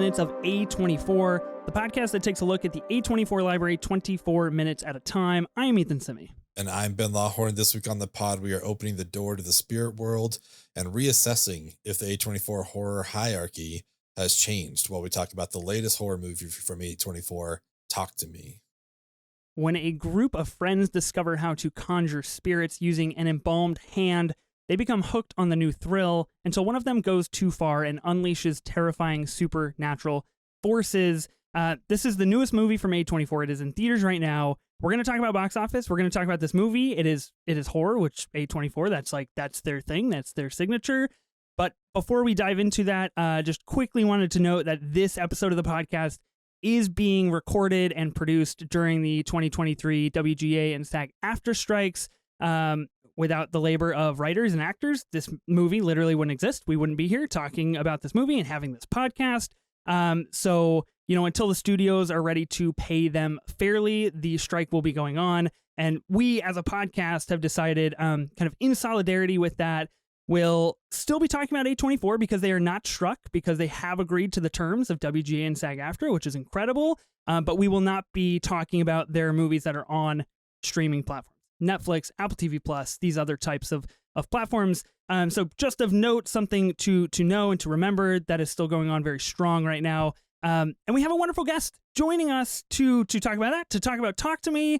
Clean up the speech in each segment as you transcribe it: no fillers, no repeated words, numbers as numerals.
minutes of A24, the podcast that takes a look at the A24 library 24 minutes at a time. I am Ethan Simi. And I'm Ben Lawhorn. This week on the pod, we are opening the door to the spirit world and reassessing if the A24 horror hierarchy has changed while we talk about the latest horror movie from A24, Talk to Me. When a group of friends discover how to conjure spirits using an embalmed hand, they become hooked on the new thrill until one of them goes too far and unleashes terrifying supernatural forces. This is the newest movie from A24. It is in theaters right now. We're going to talk about box office. We're going to talk about this movie. It is horror, which A24, that's their thing. That's their signature. But before we dive into that, just quickly wanted to note that this episode of the podcast is being recorded and produced during the 2023 WGA and SAG-AFTRA strikes. Without the labor of writers and actors, this movie literally wouldn't exist. We wouldn't be here talking about this movie and having this podcast. So, until the studios are ready to pay them fairly, the strike will be going on. And we, as a podcast, have decided, kind of in solidarity with that, will still be talking about A24 because they are not struck, because they have agreed to the terms of WGA and SAG-AFTRA, which is incredible. But we will not be talking about their movies that are on streaming platforms. Netflix, Apple TV Plus, these other types of platforms. So just of note, something to know and to remember that is still going on very strong right now. And we have a wonderful guest joining us to talk about that, to talk about Talk to Me,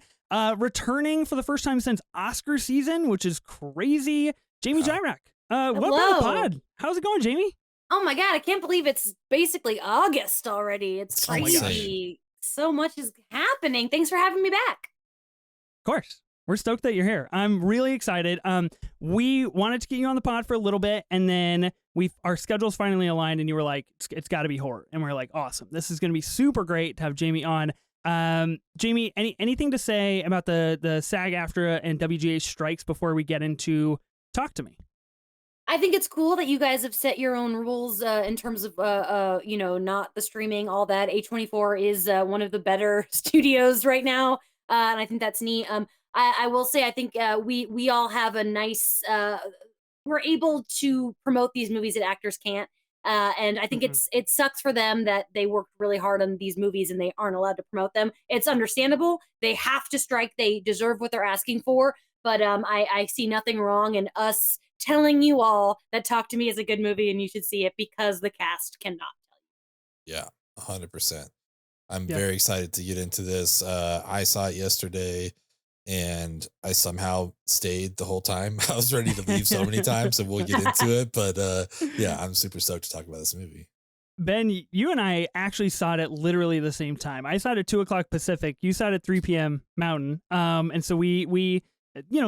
returning for the first time since Oscar season, which is crazy. Jamie Jirak, welcome to the pod. How's it going, Jamie? Oh my God, I can't believe it's basically August already. It's crazy. So much is happening. Thanks for having me back. Of course. We're stoked that you're here. I'm really excited. We wanted to get you on the pod for a little bit, and then our schedules finally aligned, and you were like, it's got to be horror. And we're like, awesome. This is going to be super great to have Jamie on. Jamie, anything to say about the SAG-AFTRA and WGA strikes before we get into Talk to Me? I think it's cool that you guys have set your own rules in terms of, not the streaming, all that. A24 is one of the better studios right now, and I think that's neat. I will say, I think we all have a nice, we're able to promote these movies that actors can't. And I think it sucks for them that they worked really hard on these movies and they aren't allowed to promote them. It's understandable. They have to strike. They deserve what they're asking for. But I see nothing wrong in us telling you all that Talk to Me is a good movie and you should see it because the cast cannot tell you. Yeah, 100%. I'm very excited to get into this. I saw it yesterday. And I somehow stayed the whole time. I was ready to leave so many times, so we'll get into it. But I'm super stoked to talk about this movie. Ben, you and I actually saw it at literally the same time. I saw it at 2:00 Pacific. You saw it at 3 p.m. Mountain. And so we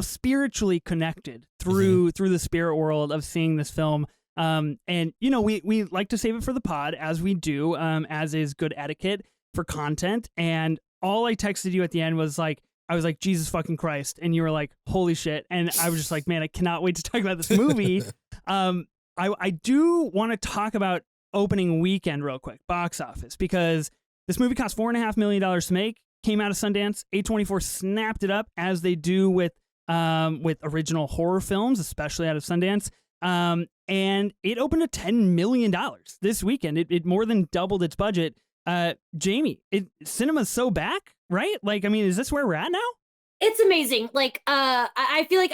spiritually connected through the spirit world of seeing this film. And we like to save it for the pod, as we do, as is good etiquette for content. And all I texted you at the end was like, I was like, Jesus fucking Christ. And you were like, holy shit. And I was just like, man, I cannot wait to talk about this movie. I do want to talk about opening weekend real quick, box office, because this movie cost $4.5 million to make, came out of Sundance. A24 snapped it up, as they do with original horror films, especially out of Sundance. And it opened to $10 million this weekend. It more than doubled its budget. Jamie, cinema's so back, right? Like, I mean, is this where we're at now? It's amazing. Like, I feel like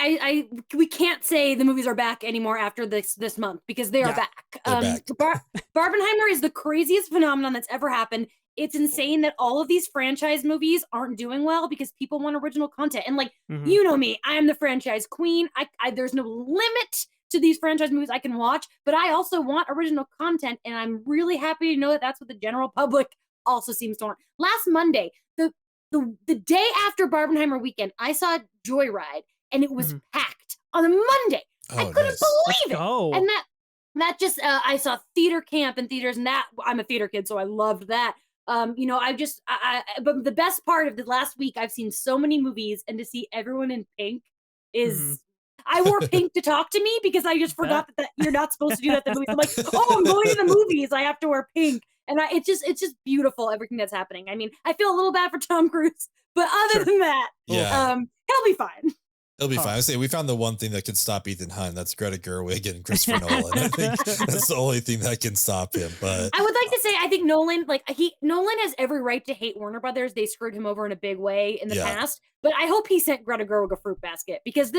we can't say the movies are back anymore after this month because they are back. Barbenheimer is the craziest phenomenon that's ever happened. It's insane that all of these franchise movies aren't doing well because people want original content. And like, you know me, I am the franchise queen. There's no limit to these franchise movies I can watch, but I also want original content, and I'm really happy to know that that's what the general public also seems to want. Last Monday, the day after Barbenheimer weekend, I saw Joyride, and it was packed on a Monday. I couldn't believe it. And that just I saw Theater Camp in theaters, and that I'm a theater kid, so I loved that. But the best part of the last week, I've seen so many movies, and to see everyone in pink is. I wore pink to Talk to Me because I just forgot that you're not supposed to do that at the movies. I'm like, I'm going to the movies. I have to wear pink. And it's just beautiful, everything that's happening. I mean, I feel a little bad for Tom Cruise, but other than that, he'll be fine. It'll be fine. I say we found the one thing that can stop Ethan Hunt. That's Greta Gerwig and Christopher Nolan. I think that's the only thing that can stop him. But I would like to say, I think Nolan has every right to hate Warner Brothers. They screwed him over in a big way in the past. But I hope he sent Greta Gerwig a fruit basket because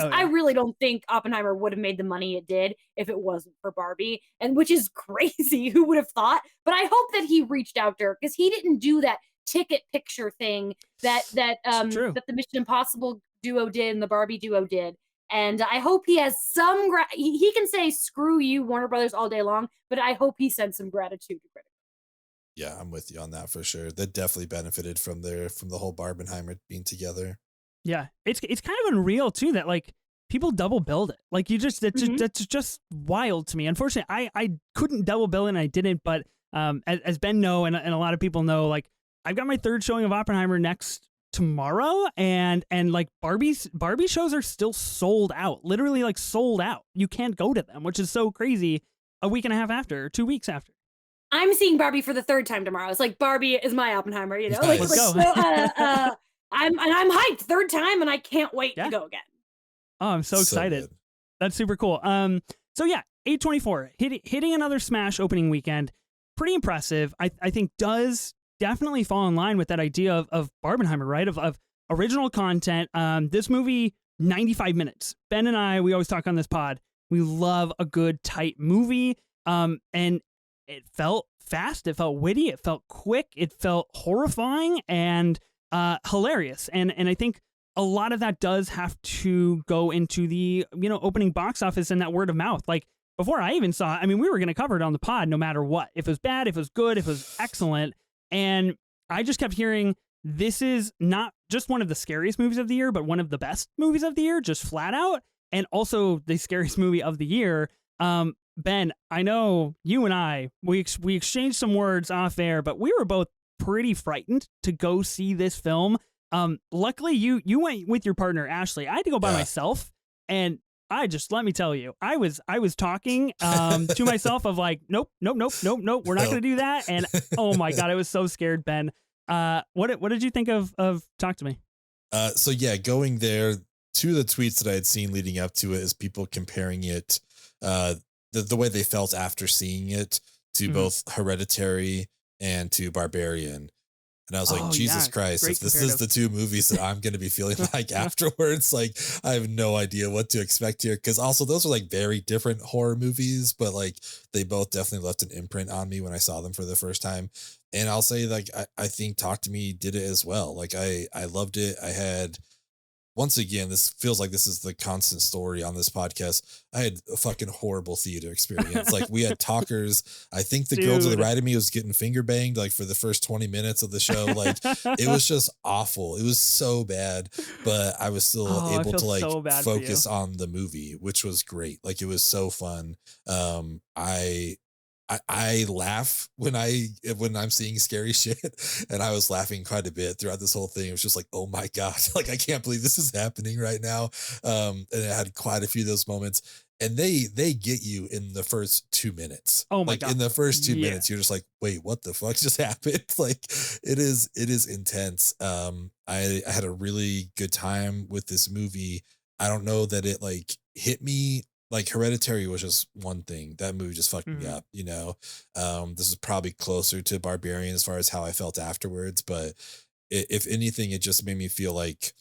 I really don't think Oppenheimer would have made the money it did if it wasn't for Barbie, and which is crazy. Who would have thought? But I hope that he reached out to her because he didn't do that ticket picture thing that the Mission Impossible duo did and the Barbie duo did. And I hope he has some he can say screw you Warner Brothers all day long, but I hope he sends some gratitude to Greta. Yeah, I'm with you on that for sure. That definitely benefited from the whole Barbenheimer being together. Yeah, it's kind of unreal too that like people double billed it. Like that's just wild to me. Unfortunately, I couldn't double bill it and I didn't, but as Ben know and a lot of people know, like I've got my third showing of Oppenheimer tomorrow, and like Barbie shows are still sold out, literally like sold out. You can't go to them, which is so crazy. A week and a half after, 2 weeks after. I'm seeing Barbie for the third time tomorrow. It's like Barbie is my Oppenheimer, you know. Nice. Let's go. So, I'm hyped, third time, and I can't wait to go again. Oh, I'm so excited. Good. That's super cool. So yeah, A24 hitting another smash opening weekend. Pretty impressive. I think does definitely fall in line with that idea of Barbenheimer, right? Of original content. This movie, 95 minutes. Ben and I, we always talk on this pod. We love a good, tight movie. And it felt fast. It felt witty. It felt quick. It felt horrifying and hilarious. And I think a lot of that does have to go into the, opening box office and that word of mouth. Like before I even saw it, I mean, we were going to cover it on the pod no matter what. If it was bad, if it was good, if it was excellent. And I just kept hearing this is not just one of the scariest movies of the year, but one of the best movies of the year, just flat out. And also the scariest movie of the year. Ben, I know you and I, we exchanged some words off air, but we were both pretty frightened to go see this film. Luckily, you went with your partner, Ashley. I had to go by myself, and let me tell you, I was talking to myself of like, nope, we're not going to do that. And oh my God, I was so scared, Ben. What did you think of Talk to Me? So yeah, going there, two of the tweets that I had seen leading up to it is people comparing it, the way they felt after seeing it to both Hereditary and to Barbarian. And I was like, Jesus Christ, if this is the two movies that I'm going to be feeling like afterwards, like I have no idea what to expect here. Cause also those are like very different horror movies, but like they both definitely left an imprint on me when I saw them for the first time. And I'll say like, I think Talk to Me did it as well. Like I loved it. I had, once again, this feels like this is the constant story on this podcast. I had a fucking horrible theater experience. Like we had talkers. I think the girl to the right of me was getting finger banged like for the first 20 minutes of the show. Like it was just awful. It was so bad, but I was still able to like focus on the movie, which was great. Like it was so fun. I laugh when I'm seeing scary shit, and I was laughing quite a bit throughout this whole thing. It was just like, oh my God, like I can't believe this is happening right now. And it had quite a few of those moments, and they get you in the first 2 minutes. Oh my God. In the first 2 minutes, you're just like, wait, what the fuck just happened? Like it is intense. I had a really good time with this movie. I don't know that it like hit me. Like Hereditary was just one thing. That movie just fucked me up, This is probably closer to Barbarian as far as how I felt afterwards. But if anything, it just made me feel like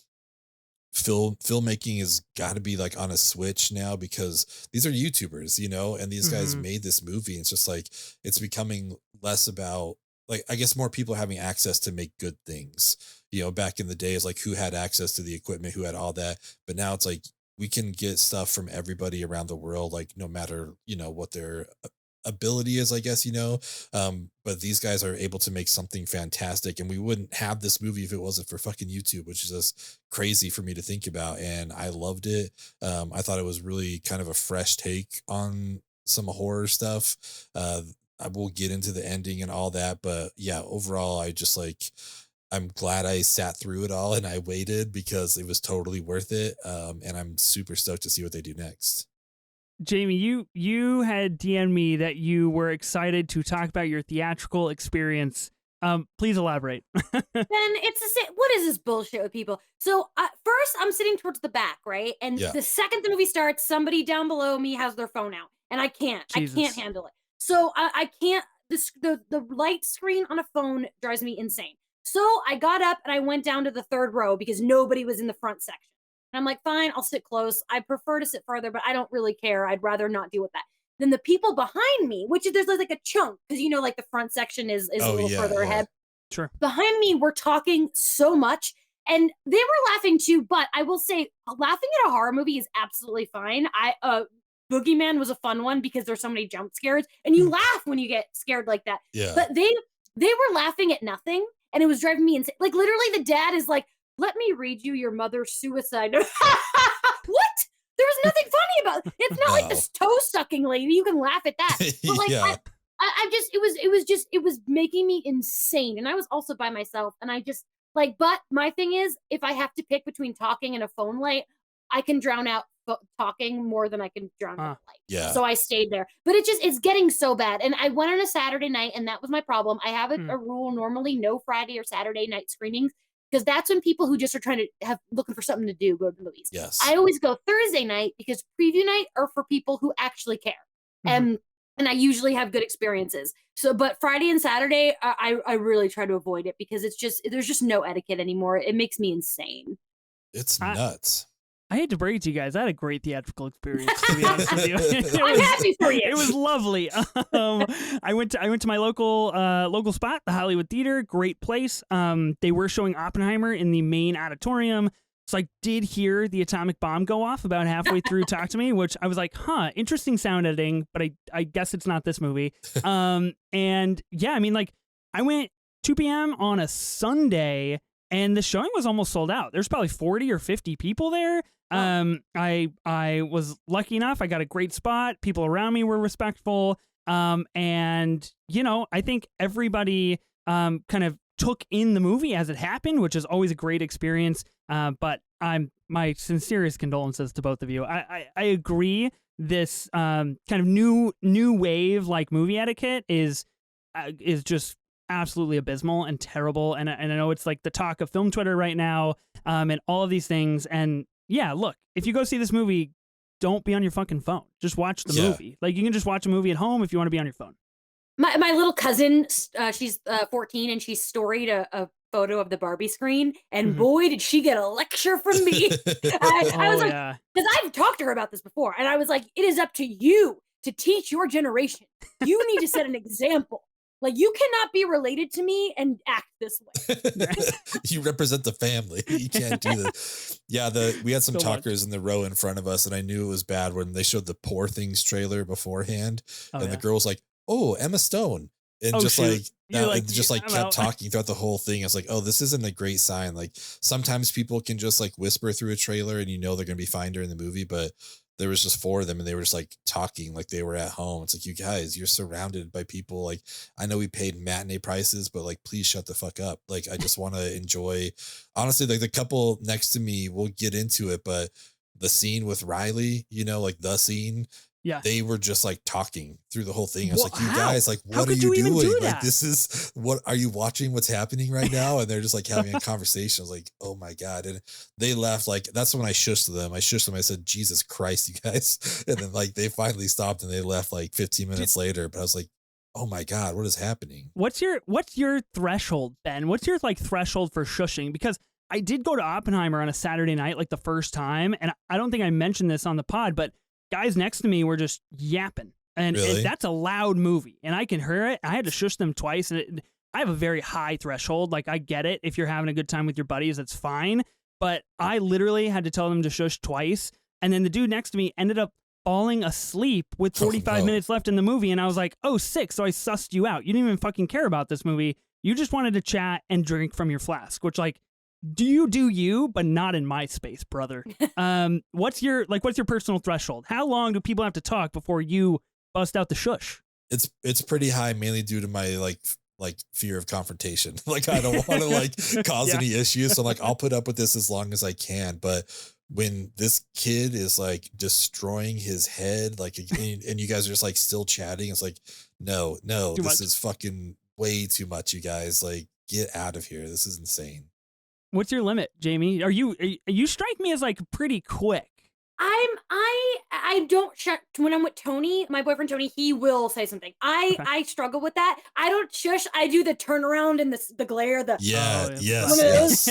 filmmaking has got to be like on a switch now because these are YouTubers, and these guys made this movie. And it's just like, it's becoming less about like, I guess more people having access to make good things, back in the days, like who had access to the equipment, who had all that. But now it's like, we can get stuff from everybody around the world, like no matter, what their ability is, I guess, but these guys are able to make something fantastic, and we wouldn't have this movie if it wasn't for fucking YouTube, which is just crazy for me to think about. And I loved it. I thought it was really kind of a fresh take on some horror stuff. I will get into the ending and all that, but yeah, overall, I'm glad I sat through it all and I waited because it was totally worth it. And I'm super stoked to see what they do next. Jamie, you had DM'd me that you were excited to talk about your theatrical experience Please elaborate. Then it's the same. What is this bullshit with people? So first, I'm sitting towards the back, right? And the second the movie starts, somebody down below me has their phone out, and I can't handle it. So I can't. The light screen on a phone drives me insane. So I got up and I went down to the third row because nobody was in the front section. And I'm like, fine, I'll sit close. I prefer to sit further, but I don't really care. I'd rather not deal with that. Then the people behind me, which there's like a chunk, because like the front section is a little further ahead. Sure. Behind me were talking so much, and they were laughing too. But I will say, laughing at a horror movie is absolutely fine. Boogeyman was a fun one because there's so many jump scares, and you laugh when you get scared like that. Yeah. But they were laughing at nothing, and it was driving me insane. Like literally, the dad is like, "Let me read you your mother's suicide note." What? There was nothing funny about it. It's not like this toe sucking lady. You can laugh at that. But like, I just, it was making me insane. And I was also by myself, and I just like, but my thing is, if I have to pick between talking and a phone light, I can drown out talking more than I can drown out light. Yeah. So I stayed there, but it's getting so bad. And I went on a Saturday night, and that was my problem. I have a rule normally, no Friday or Saturday night screenings, because that's when people who just are trying to looking for something to do go to the movies. Yes. I always go Thursday night because preview night are for people who actually care. And I usually have good experiences. So, but Friday and Saturday, I really try to avoid it because there's just no etiquette anymore. It makes me insane. It's nuts. I hate to break it to you guys. I had a great theatrical experience, to be honest with you. I'm happy for you. It was lovely. I went to my local spot, the Hollywood Theater. Great place. They were showing Oppenheimer in the main auditorium. So I did hear the atomic bomb go off about halfway through Talk to Me, which I was like, interesting sound editing, but I guess it's not this movie. And yeah, I mean, like, I went 2 p.m. on a Sunday, and the showing was almost sold out. There's probably 40 or 50 people there. I was lucky enough. I got a great spot. People around me were respectful. And I think everybody kind of took in the movie as it happened, which is always a great experience. But my sincerest condolences to both of you. I agree. This kind of new wave like movie etiquette is just absolutely abysmal and terrible. And I know it's like the talk of film Twitter right now, and all of these things. And yeah, look, if you go see this movie, don't be on your fucking phone. Just watch the movie. Like, you can just watch a movie at home if you want to be on your phone. My little cousin, she's 14, and she storied a photo of the Barbie screen, and boy, did she get a lecture from me. I was like, because I've talked to her about this before, and I was like, it is up to you to teach your generation. You need to set an example. Like, you cannot be related to me and act this way. You represent the family. You can't do this. Yeah, we had some talkers in the row in front of us, and I knew it was bad when they showed the Poor Things trailer beforehand, and the girl was like, "Oh, Emma Stone," and kept talking throughout the whole thing. I was like, "Oh, this isn't a great sign." Like, sometimes people can just like whisper through a trailer, and they're going to be fine during the movie, but there was just 4 of them, and they were just like talking like they were at home. It's like, you guys, you're surrounded by people. Like, I know we paid matinee prices, but like, please shut the fuck up. Like, I just want to enjoy, honestly, like the couple next to me, we'll get into it, but the scene with Riley, like the scene, they were just like talking through the whole thing. I was like, you guys, like, what are you doing? Like, this is what, are you watching what's happening right now? And they're just like having a conversation. I was like, oh my God. And they left. Like, that's when I shushed them. I said, Jesus Christ, you guys. And then like, they finally stopped and they left like 15 minutes later. But I was like, oh my God, what is happening? What's your threshold, Ben? What's your like threshold for shushing? Because I did go to Oppenheimer on a Saturday night, like the first time. And I don't think I mentioned this on the pod, but guys next to me were just yapping, and that's a loud movie, and I can hear it. I had to shush them twice, and I have a very high threshold. Like, I get it. If you're having a good time with your buddies, that's fine. But I literally had to tell them to shush twice, and then the dude next to me ended up falling asleep with 45 minutes left in the movie, and I was like, oh, sick. So I sussed you out. You didn't even fucking care about this movie. You just wanted to chat and drink from your flask, which, like, do you, but not in my space, brother. What's your personal threshold? How long do people have to talk before you bust out the shush? It's pretty high, mainly due to my like fear of confrontation. Like, I don't want to like cause any issues. So like, I'll put up with this as long as I can. But when this kid is like destroying his head, like, and you guys are just like still chatting, it's like, no, this is fucking way too much, you guys. Like, get out of here. This is insane. What's your limit, Jamie? You strike me as like pretty quick. I don't shush when I'm with Tony, my boyfriend Tony, he will say something. I struggle with that. I don't shush. I do the turnaround and the glare, Yes.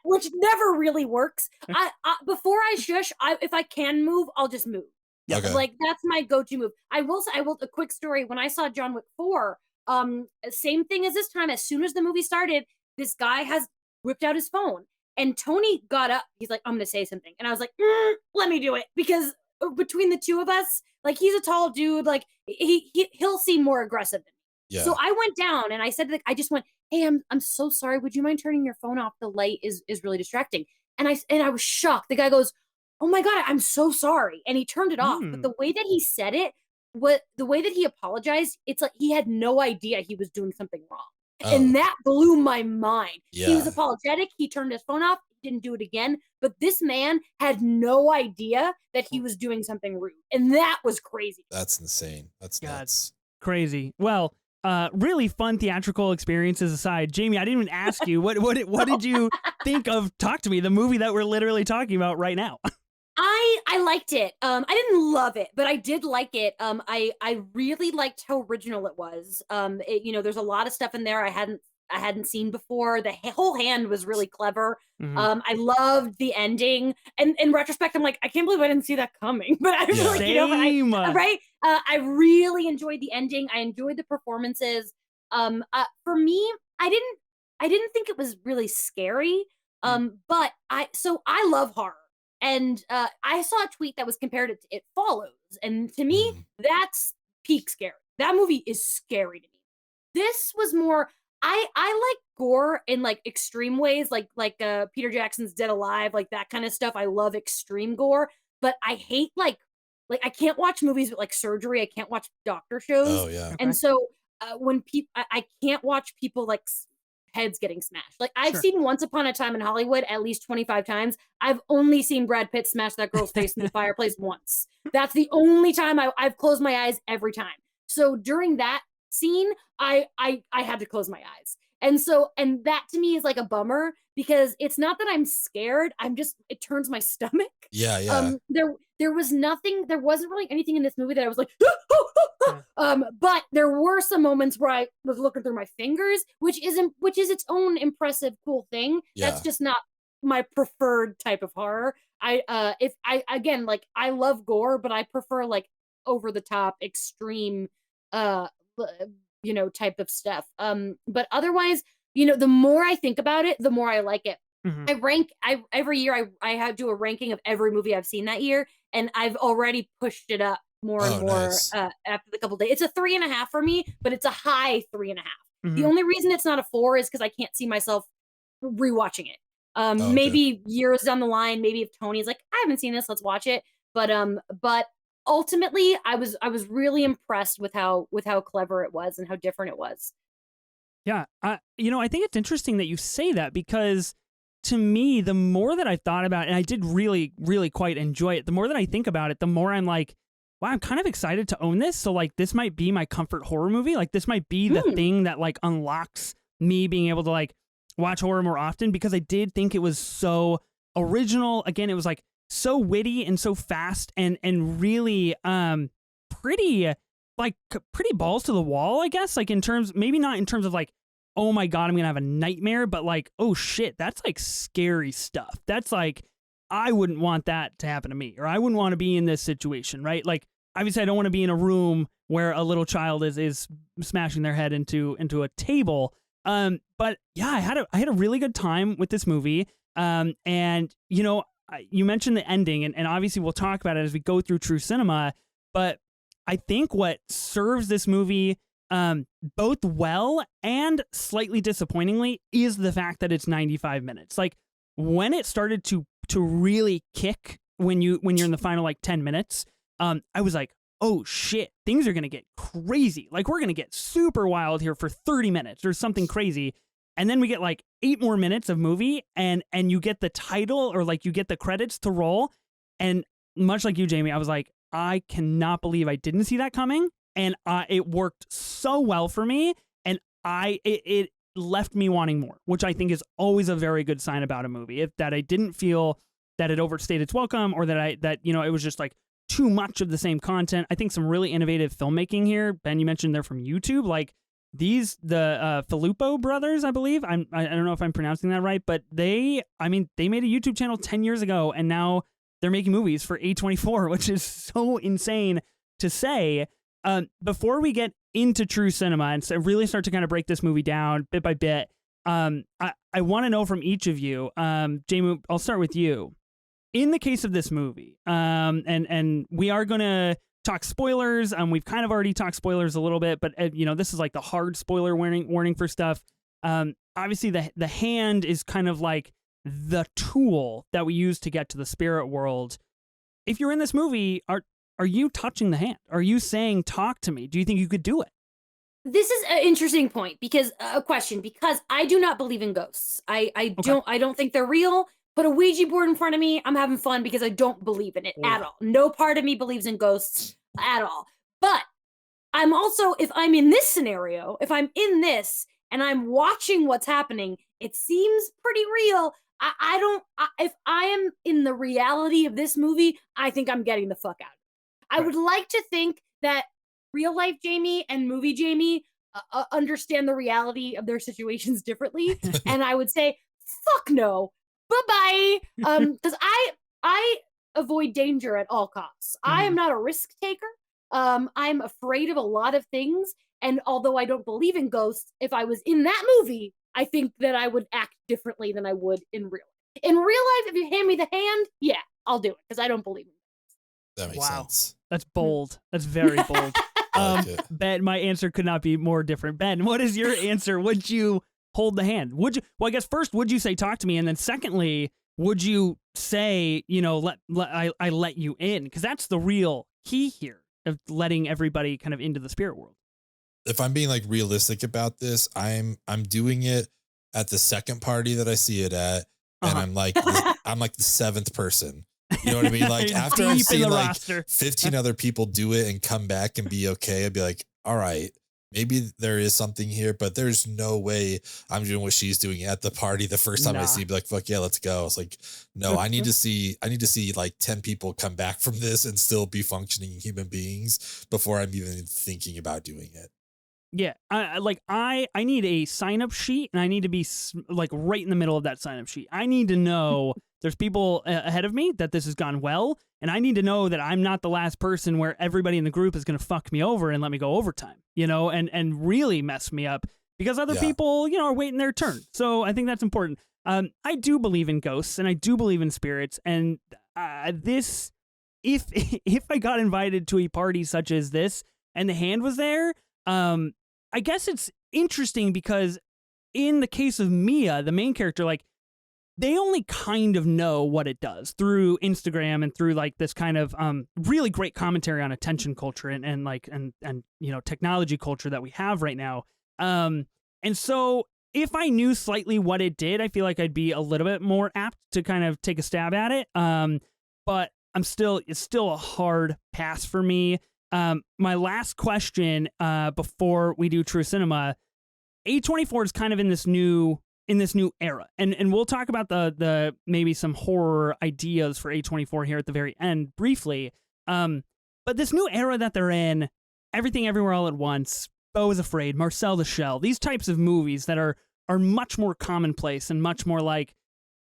which never really works. I before I shush, if I can move, I'll just move. Okay. Like that's my go-to move. I will a quick story. When I saw John Wick 4, same thing as this time. As soon as the movie started, this guy has whipped out his phone. And Tony got up. He's like, I'm going to say something. And I was like, let me do it. Because between the two of us, like, he's a tall dude. Like, he'll seem more aggressive than me. Yeah. So I went down and I said, I just went, hey, I'm so sorry. Would you mind turning your phone off? The light is really distracting. And I was shocked. The guy goes, oh my God, I'm so sorry. And he turned it off. But the way that he said it, the way that he apologized, it's like he had no idea he was doing something wrong. Oh. And that blew my mind. Yeah. He was apologetic. He turned his phone off. He didn't do it again. But this man had no idea that he was doing something rude. And that was crazy. That's insane. That's nuts. Crazy. Well, really fun theatrical experiences aside, Jamie, I didn't even ask you, what did you think of Talk to Me, the movie that we're literally talking about right now? I liked it. I didn't love it, but I did like it. I really liked how original it was. There's a lot of stuff in there I hadn't seen before. The whole hand was really clever. Mm-hmm. I loved the ending. And in retrospect, I'm like, I can't believe I didn't see that coming. But I really, right? I really enjoyed the ending. I enjoyed the performances. For me, I didn't think it was really scary. But I love horror. And I saw a tweet that was compared to It Follows. And to me, that's peak scary. That movie is scary to me. This was more, I like gore in like extreme ways, like Peter Jackson's Dead Alive, like that kind of stuff. I love extreme gore, but I hate like I can't watch movies with like surgery. I can't watch doctor shows. Oh, yeah. Okay. And so when people, I can't watch people like heads getting smashed. Like I've seen Once Upon a Time in Hollywood at least 25 times. I've only seen Brad Pitt smash that girl's face in the fireplace once. That's the only time I've closed my eyes every time. So during that scene, I had to close my eyes. And that to me is like a bummer because it's not that I'm scared. It turns my stomach. Yeah. There wasn't really anything in this movie that I was like, but there were some moments where I was looking through my fingers, which is its own impressive, cool thing. Yeah. That's just not my preferred type of horror. I love gore, but I prefer like over the top, extreme, type of stuff. But otherwise, the more I think about it, the more I like it. Mm-hmm. Every year I do a ranking of every movie I've seen that year, and I've already pushed it up more and more after the couple days. It's a 3.5 for me, but it's a high 3.5. Mm-hmm. The only reason it's not a 4 is because I can't see myself rewatching it. Maybe years down the line, maybe if Tony's like, I haven't seen this, let's watch it. But ultimately, I was really impressed with how clever it was and how different it was. Yeah, I think it's interesting that you say that because to me, the more that I thought about it, and I did really, really quite enjoy it, the more that I think about it, the more I'm like, wow, I'm kind of excited to own this. So like, this might be my comfort horror movie. Like this might be the thing that like unlocks me being able to like watch horror more often because I did think it was so original. Again, it was like so witty and so fast and really pretty balls to the wall, I guess, like in terms, maybe not in terms of like, oh my God, I'm gonna have a nightmare, but like, oh shit, that's like scary stuff. That's like, I wouldn't want that to happen to me, or I wouldn't want to be in this situation, right? Like, obviously I don't want to be in a room where a little child is smashing their head into a table. But yeah, I had a really good time with this movie. And you mentioned the ending, and obviously we'll talk about it as we go through True Cinema, but I think what serves this movie both well and slightly disappointingly is the fact that it's 95 minutes. Like when it started to really kick when you're in the final like 10 minutes, I was like, oh shit, things are going to get crazy. Like we're going to get super wild here for 30 minutes or something crazy. And then we get like 8 more minutes of movie and you get the title or like you get the credits to roll. And much like you, Jamie, I was like, I cannot believe I didn't see that coming. And it worked so well for me. And it left me wanting more, which I think is always a very good sign about a movie. That I didn't feel that it overstayed its welcome, or that it was just like too much of the same content. I think some really innovative filmmaking here. Ben, you mentioned they're from YouTube. Like the Filippo brothers, I believe. I don't know if I'm pronouncing that right, but they made a YouTube channel 10 years ago, and now they're making movies for A24, which is so insane to say. Before we get into true cinema and really start to kind of break this movie down bit by bit, I want to know from each of you, Jamie, I'll start with you. In the case of this movie, and we are going to talk spoilers. We've kind of already talked spoilers a little bit, but this is like the hard spoiler warning for stuff. Obviously, the hand is kind of like the tool that we use to get to the spirit world. If you're in this movie, are you touching the hand? Are you saying, talk to me? Do you think you could do it? This is an interesting point because I do not believe in ghosts. I don't think they're real. Put a Ouija board in front of me, I'm having fun because I don't believe in it at all. No part of me believes in ghosts at all. But I'm also, if I'm in this scenario, if I'm in this and I'm watching what's happening, it seems pretty real. If I am in the reality of this movie, I think I'm getting the fuck out. I would like to think that real life Jamie and movie Jamie understand the reality of their situations differently. And I would say, fuck no. Bye-bye. Because I avoid danger at all costs. I am not a risk taker. I'm afraid of a lot of things. And although I don't believe in ghosts, if I was in that movie, I think that I would act differently than I would in real life. In real life, if you hand me the hand, yeah, I'll do it because I don't believe in ghosts. That makes sense. That's bold. That's very bold. Ben, my answer could not be more different. Ben, what is your answer? Would you hold the hand? Would you? Well, I guess first, would you say talk to me, and then secondly, would you say, I let you in? Because that's the real key here of letting everybody kind of into the spirit world. If I'm being like realistic about this, I'm doing it at the second party that I see it at, and I'm like the seventh person. You know what I mean? Like after I've seen like roster. 15 other people do it and come back and be okay, I'd be like, all right, maybe there is something here, but there's no way I'm doing what she's doing at the party the first time I see it, be like, fuck yeah, let's go. It's like, no, I need to see like 10 people come back from this and still be functioning human beings before I'm even thinking about doing it. Yeah, I need a sign-up sheet, and I need to be like right in the middle of that sign-up sheet. I need to know there's people ahead of me, that this has gone well, and I need to know that I'm not the last person where everybody in the group is going to fuck me over and let me go overtime, and really mess me up because other people, are waiting their turn. So I think that's important. I do believe in ghosts, and I do believe in spirits, and this, if I got invited to a party such as this and the hand was there, I guess it's interesting because in the case of Mia, the main character, like they only kind of know what it does through Instagram and through like this kind of really great commentary on attention culture and technology culture that we have right now. And so if I knew slightly what it did, I feel like I'd be a little bit more apt to kind of take a stab at it. But it's still a hard pass for me. My last question before we do True Cinema, A24 is kind of in this new era, and we'll talk about the maybe some horror ideas for A24 here at the very end briefly. But this new era that they're in, Everything Everywhere All at Once, Beau is Afraid, Marcel the Shell, these types of movies that are much more commonplace and much more like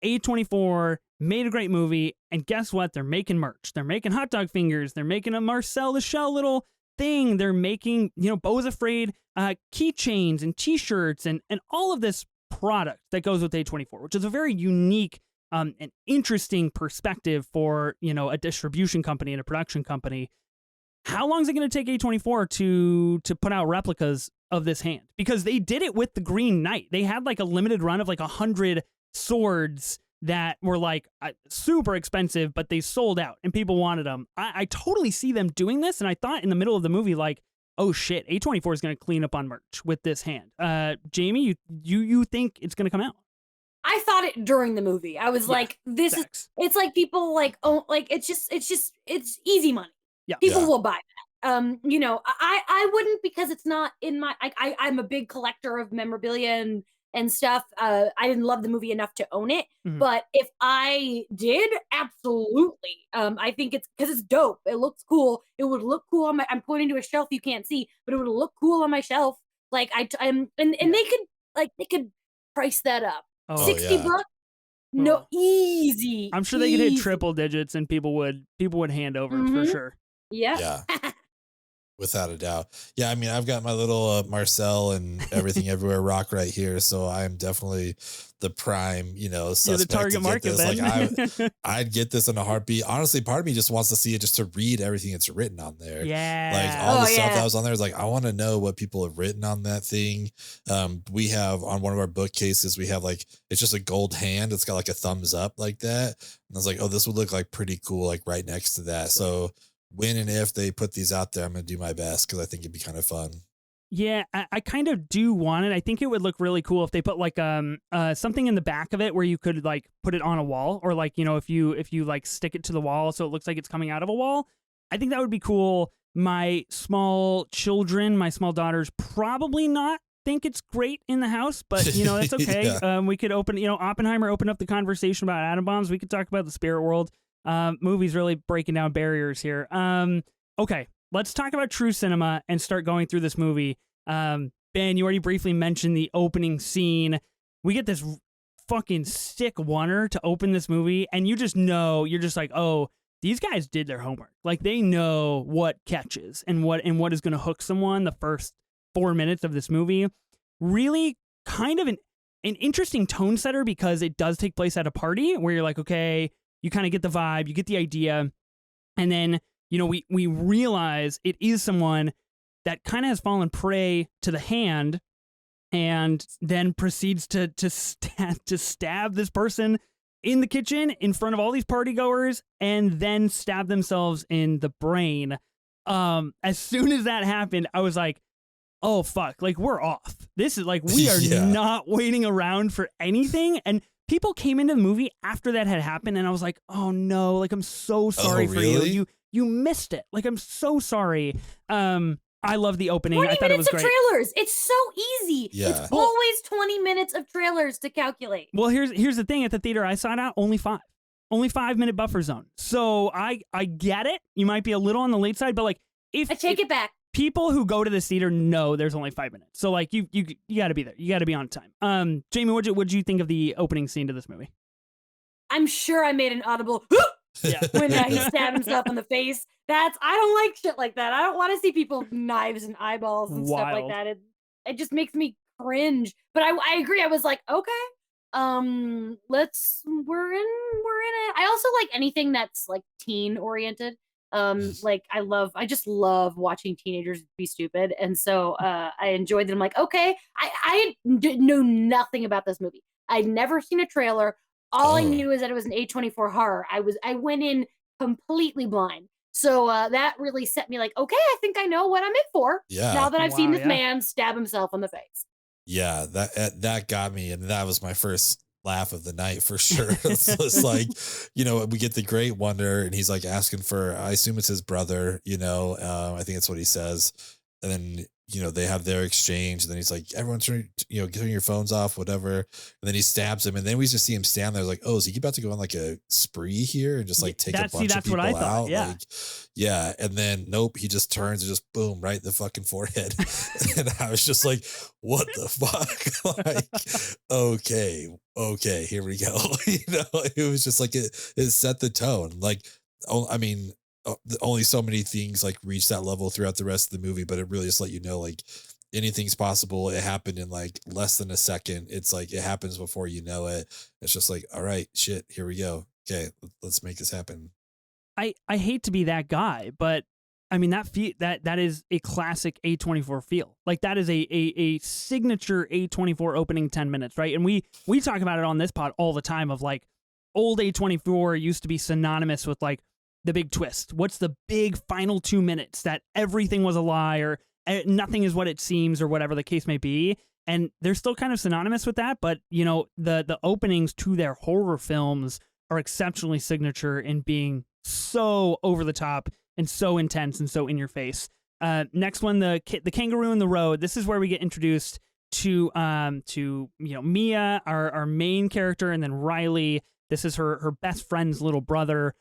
A24 made a great movie, and guess what? They're making merch. They're making hot dog fingers. They're making a Marcel the Shell little thing. They're making, Beau is Afraid keychains and T-shirts and all of this product that goes with A24, which is a very unique and interesting perspective for, a distribution company and a production company. How long is it going to take A24 to put out replicas of this hand? Because they did it with the Green Knight. They had like a limited run of like 100 swords that were like super expensive, but they sold out and people wanted them. I totally see them doing this, and I thought in the middle of the movie, like, oh shit, A24 is going to clean up on merch with this hand. Jamie, you think it's going to come out? I thought it during the movie. I was like, this is, it's like people like, oh, like it's easy money. Yeah. People will buy that. You know, I wouldn't, because it's not in my, I'm a big collector of memorabilia and stuff. I didn't love the movie enough to own it, but if I did, absolutely. I think it's because it's dope. It looks cool. It would look cool on my, I'm pointing to a shelf you can't see, but it would look cool on my shelf. Like and they could price that up. Oh, 60 bucks. No, easy. I'm sure they could hit triple digits and people would hand over for sure. Yeah. Without a doubt. Yeah, I mean, I've got my little Marcel and Everything Everywhere rock right here, so I am definitely the prime, suspect. The target market, like I'd get this in a heartbeat. Honestly, part of me just wants to see it just to read everything that's written on there. Yeah. Like all the stuff that was on there is like, I want to know what people have written on that thing. We have on one of our bookcases, we have like, it's just a gold hand. It's got like a thumbs up like that. And I was like, oh, this would look like pretty cool, like right next to that. So when and if they put these out there, I'm going to do my best because I think it'd be kind of fun. Yeah, I kind of do want it. I think it would look really cool if they put like something in the back of it where you could like put it on a wall, or like, if you like stick it to the wall so it looks like it's coming out of a wall. I think that would be cool. My small children, my small daughters, probably not think it's great in the house, but that's okay. Yeah. We could open, Oppenheimer opened up the conversation about atom bombs. We could talk about the spirit world. Movies really breaking down barriers here. Okay, let's talk about true cinema and start going through this movie. Ben, you already briefly mentioned the opening scene. We get this fucking sick oneer to open this movie, and you just know, you're just like, oh, these guys did their homework. Like, they know what catches and what is going to hook someone the first 4 minutes of this movie. Really kind of an interesting tone setter, because it does take place at a party where you're like, okay, you kind of get the vibe, you get the idea, and then, we realize it is someone that kind of has fallen prey to the hand, and then proceeds to stab this person in the kitchen in front of all these partygoers, and then stab themselves in the brain. As soon as that happened, I was like, oh fuck, like, we're off. This is like, we are not waiting around for anything. And people came into the movie after that had happened, and I was like, oh no, like, I'm so sorry for you. You missed it. Like, I'm so sorry. I love the opening. I thought it was great. 20 minutes of trailers. It's so easy. Yeah. It's always 20 minutes of trailers to calculate. Well, here's the thing. At the theater I saw it at, only 5-minute buffer zone. So I get it. You might be a little on the late side, but like, I take it back. People who go to the theater know there's only 5 minutes. So like, you got to be there. You got to be on time. Jamie, what'd you think of the opening scene to this movie? I'm sure I made an audible when he stabbed himself in the face. I don't like shit like that. I don't want to see people with knives and eyeballs and stuff like that. It just makes me cringe. But I agree. I was like, okay, we're in it. I also like anything that's like teen oriented. Like, I just love watching teenagers be stupid, and so I enjoyed that. I'm like, okay, I know nothing about this movie. I'd never seen a trailer. All I knew is that it was an A24 horror. I went in completely blind. So that really set me like, okay, I think I know what I'm in for. Yeah. Now that I've seen this man stab himself in the face. Yeah, that got me, and that was my first laugh of the night for sure. It's like, we get the great wonder, and he's like asking for, I assume it's his brother, I think that's what he says. And then, they have their exchange, and then he's like, everyone turn your phones off, whatever. And then he stabs him, and then we just see him stand there like, oh, is he about to go on like a spree here and just like take a bunch of people out? Yeah. Like, yeah. And then nope, he just turns and just boom, right in the fucking forehead. And I was just like, what the fuck? Like, okay, here we go. It was just like, it set the tone. Like, I mean, only so many things like reach that level throughout the rest of the movie, but it really just let you know, like, anything's possible. It happened in like less than a second. It's like, it happens before you know it. It's just like, all right, shit, here we go. Okay, let's make this happen. I hate to be that guy, but I mean, that is a classic A24 feel. Like, that is a signature A24 opening 10 minutes, right? And we talk about it on this pod all the time of like, old A24 used to be synonymous with like the big twist. What's the big final 2 minutes that everything was a lie, or nothing is what it seems, or whatever the case may be. And they're still kind of synonymous with that. But, the openings to their horror films are exceptionally signature in being so over the top and so intense and so in your face. Next one, the kangaroo in the road. This is where we get introduced to Mia, our main character, and then Riley. This is her best friend's little brother.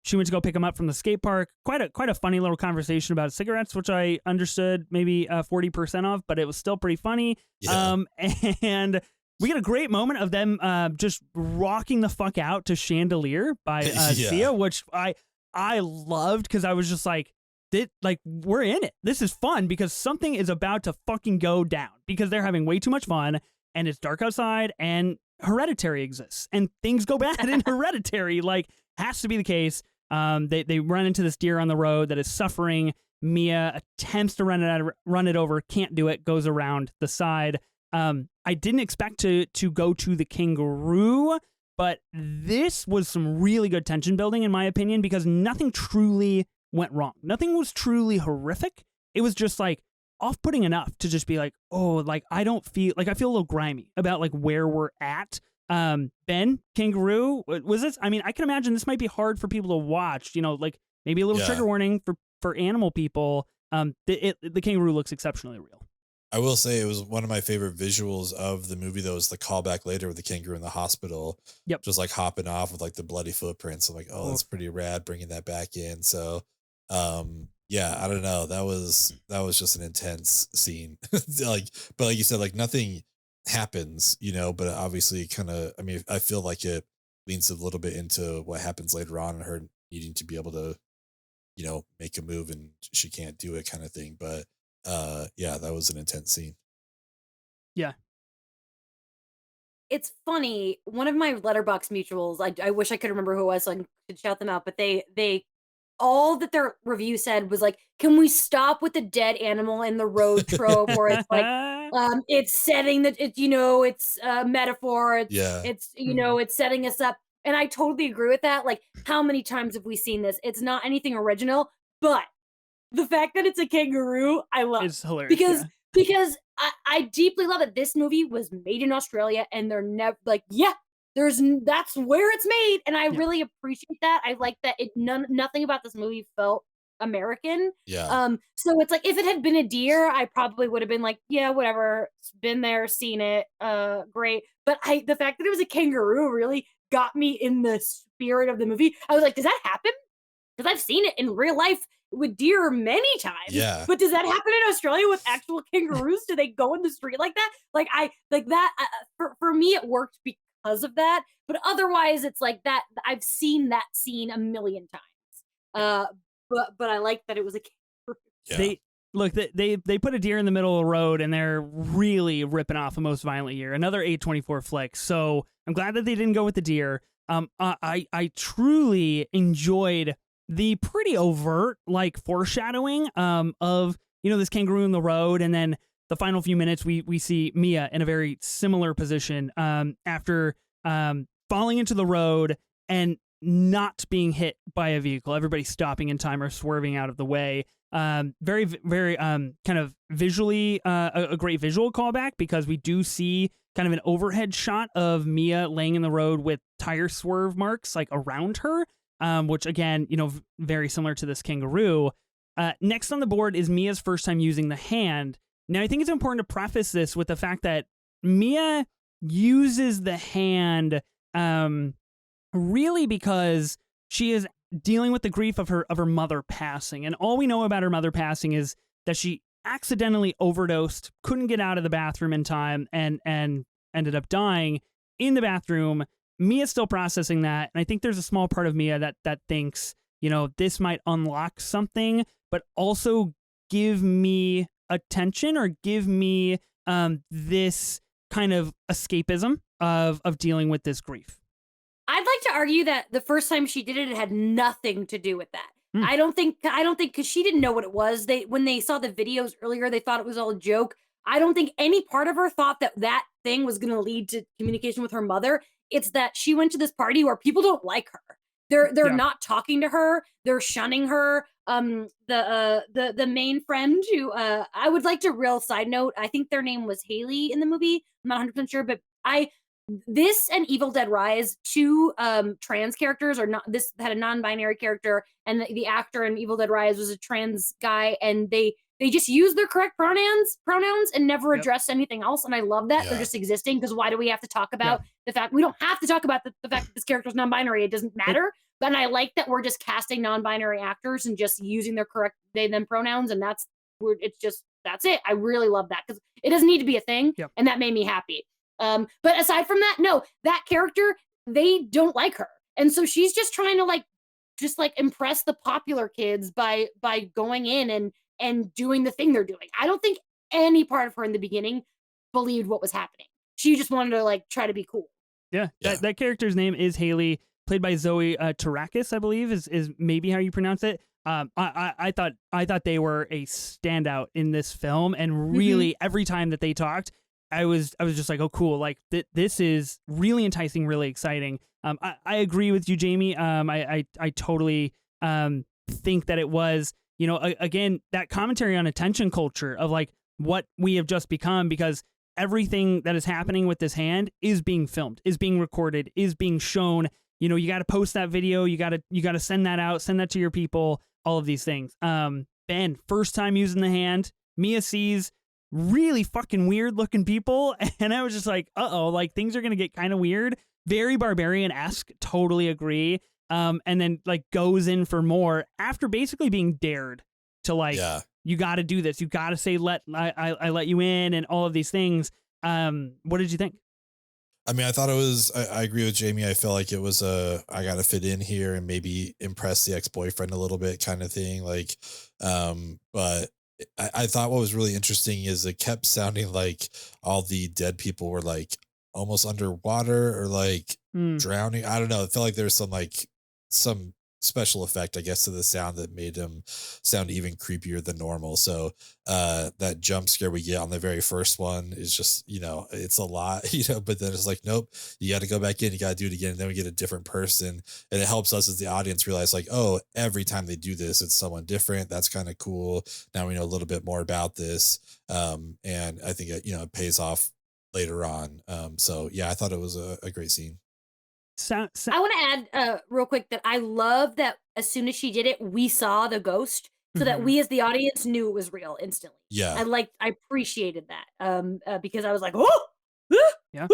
She went to go pick him up from the skate park. Quite a funny little conversation about cigarettes, which I understood maybe 40% of, but it was still pretty funny. Yeah. And we get a great moment of them just rocking the fuck out to Chandelier by Sia, which I loved, because I was just like, we're in it. This is fun because something is about to fucking go down, because they're having way too much fun and it's dark outside and Hereditary exists and things go bad in Hereditary. Like, has to be the case. They run into this deer on the road that is suffering. Mia attempts to run it over, can't do it, goes around the side. I didn't expect to go to the kangaroo, but this was some really good tension building in my opinion, because nothing truly went wrong. Nothing was truly horrific. It was just like off-putting enough to just be like, oh, like I feel a little grimy about like where we're at. Ben, kangaroo, was this? I mean, I can imagine this might be hard for people to watch, like maybe a little trigger warning for animal people. The kangaroo looks exceptionally real. I will say it was one of my favorite visuals of the movie, though, is the callback later with the kangaroo in the hospital. Yep. Just like hopping off with like the bloody footprints. I'm like, oh, that's pretty rad, bringing that back in. So, yeah, I don't know. That was just an intense scene. But like you said, like nothing happens, but obviously I mean, I feel like it leans a little bit into what happens later on and her needing to be able to, make a move and she can't do it kind of thing. But yeah, that was an intense scene. Yeah. It's funny. One of my Letterboxd mutuals, I wish I could remember who it was so I could shout them out, but they all that their review said was like, can we stop with the dead animal in the road trope where it's like it's setting that it's a metaphor, it's it's setting us up. And I totally agree with that. Like, how many times have we seen this? It's not anything original, but the fact that it's a kangaroo, I love. It's hilarious because I deeply love it. This movie was made in Australia, and they're never like, that's where it's made, and I really appreciate that. I like that nothing about this movie felt American. Yeah. So it's like if it had been a deer, I probably would have been like, yeah, whatever, been there, seen it, great. But the fact that it was a kangaroo really got me in the spirit of the movie. I was like, does that happen? Because I've seen it in real life with deer many times. Yeah. But does that happen in Australia with actual kangaroos? Do they go in the street like that? Like that. For me, it worked because of that. But otherwise, it's like that. I've seen that scene a million times. But I like that it was a kangaroo. Yeah. They put a deer in the middle of the road and they're really ripping off a Most Violent Year, another A24 flick. So I'm glad that they didn't go with the deer. I truly enjoyed the pretty overt like foreshadowing of this kangaroo in the road, and then the final few minutes we see Mia in a very similar position after falling into the road and not being hit by a vehicle. Everybody stopping in time or swerving out of the way. Very, very kind of visually a great visual callback, because we do see kind of an overhead shot of Mia laying in the road with tire swerve marks like around her, which again, very similar to this kangaroo. Next on the board is Mia's first time using the hand. Now, I think it's important to preface this with the fact that Mia uses the hand really because she is dealing with the grief of her mother passing. And all we know about her mother passing is that she accidentally overdosed, couldn't get out of the bathroom in time, and ended up dying in the bathroom. Mia's still processing that, and I think there's a small part of Mia that thinks, this might unlock something, but also give me attention or give me this kind of escapism of dealing with this grief. I'd like to argue that the first time she did it, it had nothing to do with that. I don't think because she didn't know what it was. When they saw the videos earlier, they thought it was all a joke. I don't think any part of her thought that thing was going to lead to communication with her mother. It's that she went to this party where people don't like her. They're not talking to her. They're shunning her. The main friend who I would like to real side note. I think their name was Haley in the movie. I'm not 100% sure, but this and Evil Dead Rise, two trans characters, or not, this had a non-binary character, and the actor in Evil Dead Rise was a trans guy, and they just use their correct pronouns and never address anything else. And I love that. They're just existing, because why do we have to talk about the fact, we don't have to talk about the fact that this character is non-binary? It doesn't matter. But I like that we're just casting non-binary actors and just using their correct they them pronouns, and that's it. I really love that, because it doesn't need to be a thing, and that made me happy. But aside from that, no, that character, they don't like her, and so she's just trying to impress the popular kids by going in and doing the thing they're doing. I don't think any part of her in the beginning believed what was happening. She just wanted to try to be cool. Yeah. That character's name is Haley, played by Zoe Tarakis, I believe is maybe how you pronounce it. I thought they were a standout in this film, and really every time that they talked, I was just like, oh, cool. Like this is really enticing, really exciting. I agree with you, Jamie. I totally think that it was, again, that commentary on attention culture of what we have just become, because everything that is happening with this hand is being filmed, is being recorded, is being shown. You got to post that video. You got to send that out, send that to your people, all of these things. Ben, first time using the hand, Mia sees really fucking weird looking people, and I was just like, uh-oh, things are going to get kind of weird. Very Barbarian-esque, totally agree. And then goes in for more after basically being dared to you got to do this. You got to say, I let you in, and all of these things. What did you think? I mean, I thought it was, I agree with Jamie. I felt like it was I got to fit in here and maybe impress the ex-boyfriend a little bit kind of thing. But I thought what was really interesting is it kept sounding like all the dead people were almost underwater or drowning. I don't know. It felt like there was some special effect, I guess, to the sound that made them sound even creepier than normal. So that jump scare we get on the very first one is just, it's a lot, but then it's nope, you got to go back in, you got to do it again. And then we get a different person, and it helps us as the audience realize oh, every time they do this, it's someone different. That's kind of cool. Now we know a little bit more about this. And I think it pays off later on. So yeah, I thought it was a great scene. I want to add real quick that I love that as soon as she did it, we saw the ghost, so that we as the audience knew it was real instantly. Yeah. I appreciated that because I was like, oh, yeah.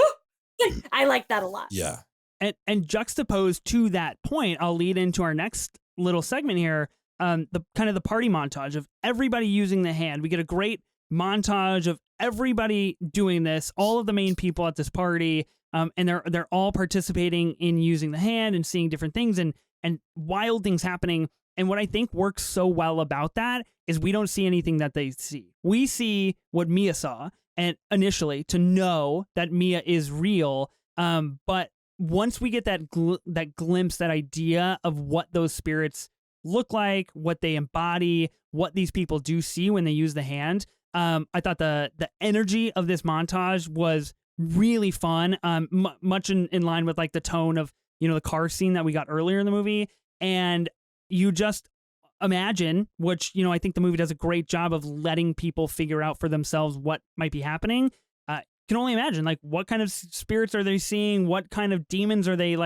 I like that a lot. Yeah. And juxtaposed to that point, I'll lead into our next little segment here. The kind of the party montage of everybody using the hand. We get a great montage of everybody doing this, all of the main people at this party. And they're all participating in using the hand and seeing different things and wild things happening. And what I think works so well about that is we don't see anything that they see. We see what Mia saw, and initially to know that Mia is real. But once we get that glimpse, that idea of what those spirits look like, what they embody, what these people do see when they use the hand, I thought the energy of this montage was really fun, much in line with the tone of the car scene that we got earlier in the movie. And you just imagine, which I think the movie does a great job of letting people figure out for themselves what might be happening. Can only imagine what kind of spirits are they seeing, what kind of demons are they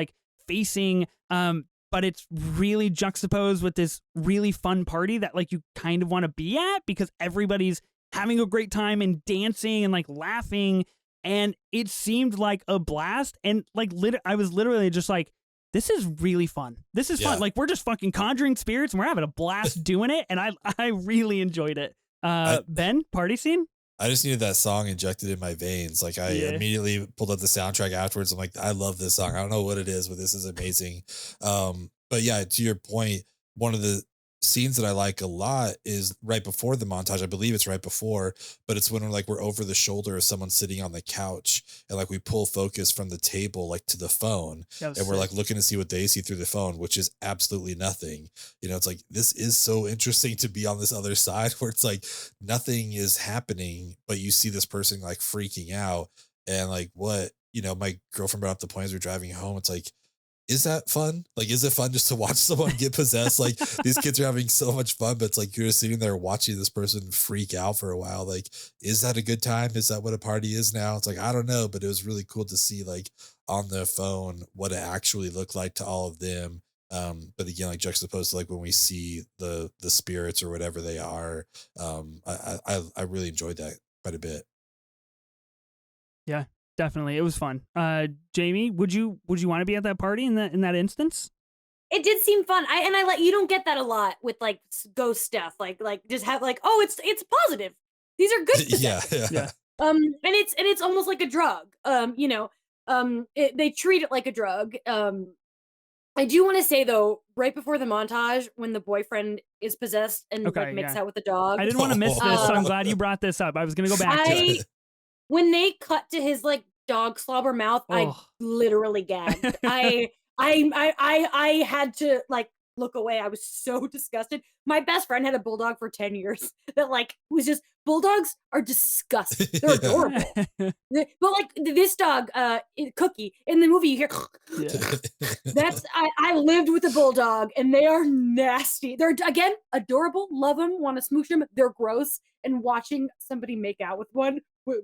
facing. But it's really juxtaposed with this really fun party that you kind of want to be at, because everybody's having a great time and dancing and laughing. And it seemed like a blast. And I was literally just this is really fun. This is fun. We're just fucking conjuring spirits and we're having a blast doing it. And I really enjoyed it. Ben, party scene? I just needed that song injected in my veins. I immediately pulled up the soundtrack afterwards. I'm I love this song. I don't know what it is, but this is amazing. But yeah, to your point, one of the scenes that I like a lot is right before the montage. I believe it's right before, but it's when we're over the shoulder of someone sitting on the couch, and we pull focus from the table to the phone, and we're looking to see what they see through the phone, which is absolutely nothing. It's this is so interesting to be on this other side where it's nothing is happening, but you see this person freaking out, and what my girlfriend brought up the point as we're driving home. It's is that fun? Like, is it fun just to watch someone get possessed? Like, these kids are having so much fun, but it's like you're just sitting there watching this person freak out for a while. Like, is that a good time? Is that what a party is now? It's like, I don't know, but it was really cool to see, like, on the phone what it actually looked like to all of them. But again, like juxtaposed to like when we see the spirits or whatever they are, I really enjoyed that quite a bit. Yeah, definitely. It was fun. Jamie, would you want to be at that party in that instance? It did seem fun. I like, you don't get that a lot with like ghost stuff. Like just have like, oh, it's positive. These are good. Yeah, yeah. And it's almost like a drug. They treat it like a drug. I do want to say though, right before the montage, when the boyfriend is possessed and like makes out with the dog, I didn't want to miss this, so I'm glad you brought this up. I was gonna go back to it. When they cut to his like dog slobber mouth, I literally gagged. I had to like look away. I was so disgusted. My best friend had a bulldog for 10 years that like was just, bulldogs are disgusting. They're adorable. But like this dog, Cookie, in the movie you hear that's I lived with a bulldog and they are nasty. They're again adorable, love them, want to smoosh them. They're gross. And watching somebody make out with one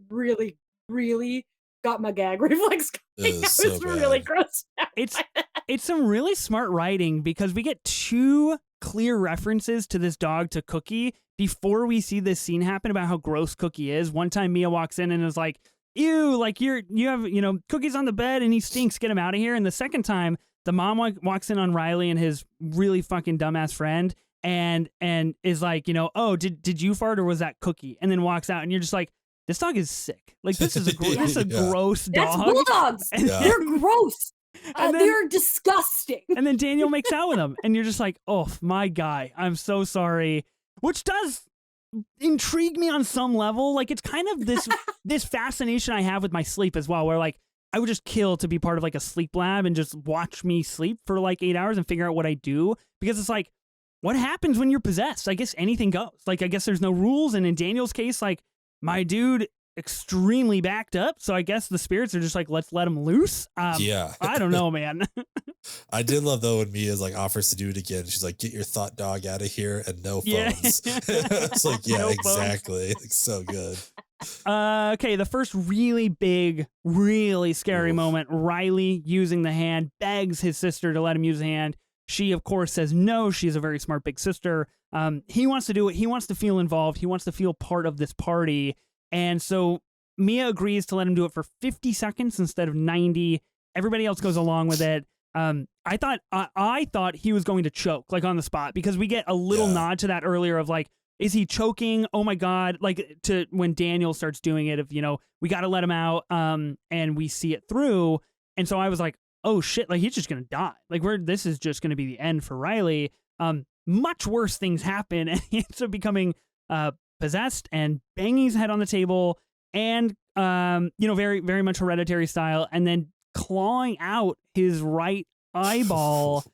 really, really got my gag reflex. It was really gross. It's some really smart writing because we get two clear references to this dog to Cookie before we see this scene happen about how gross Cookie is. One time Mia walks in and is like, ew, like you have, Cookie's on the bed and he stinks, get him out of here. And the second time the mom walks in on Riley and his really fucking dumbass friend and is like, oh, did you fart or was that Cookie? And then walks out and you're just like, this dog is sick. Like this is a gross dog. That's bulldogs. They're gross. They're disgusting. And then Daniel makes out with him and you're just like, oh, my guy, I'm so sorry. Which does intrigue me on some level. Like it's kind of this fascination I have with my sleep as well, where like I would just kill to be part of like a sleep lab and just watch me sleep for like 8 hours and figure out what I do, because it's like, what happens when you're possessed? I guess anything goes. Like I guess there's no rules, and in Daniel's case, like my dude extremely backed up, so I guess the spirits are just like, let's let him loose. Yeah. I don't know, man. I did love though when Mia's like offers to do it again. She's like, get your thought dog out of here and no phones. It's like, yeah, no exactly. Like, so good. Okay, the first really big, really scary moment, Riley using the hand, begs his sister to let him use the hand. She, of course, says no. She's a very smart big sister. He wants to do it. He wants to feel involved. He wants to feel part of this party. And so Mia agrees to let him do it for 50 seconds instead of 90. Everybody else goes along with it. I thought he was going to choke, like on the spot, because we get a little nod to that earlier of like, is he choking? Oh my God. Like to when Daniel starts doing it, of, we got to let him out. And we see it through. And so I was like, oh shit, like he's just going to die. Like this is just going to be the end for Riley. Much worse things happen. And he ends up becoming, possessed and banging his head on the table and, very, very much Hereditary style. And then clawing out his right eyeball,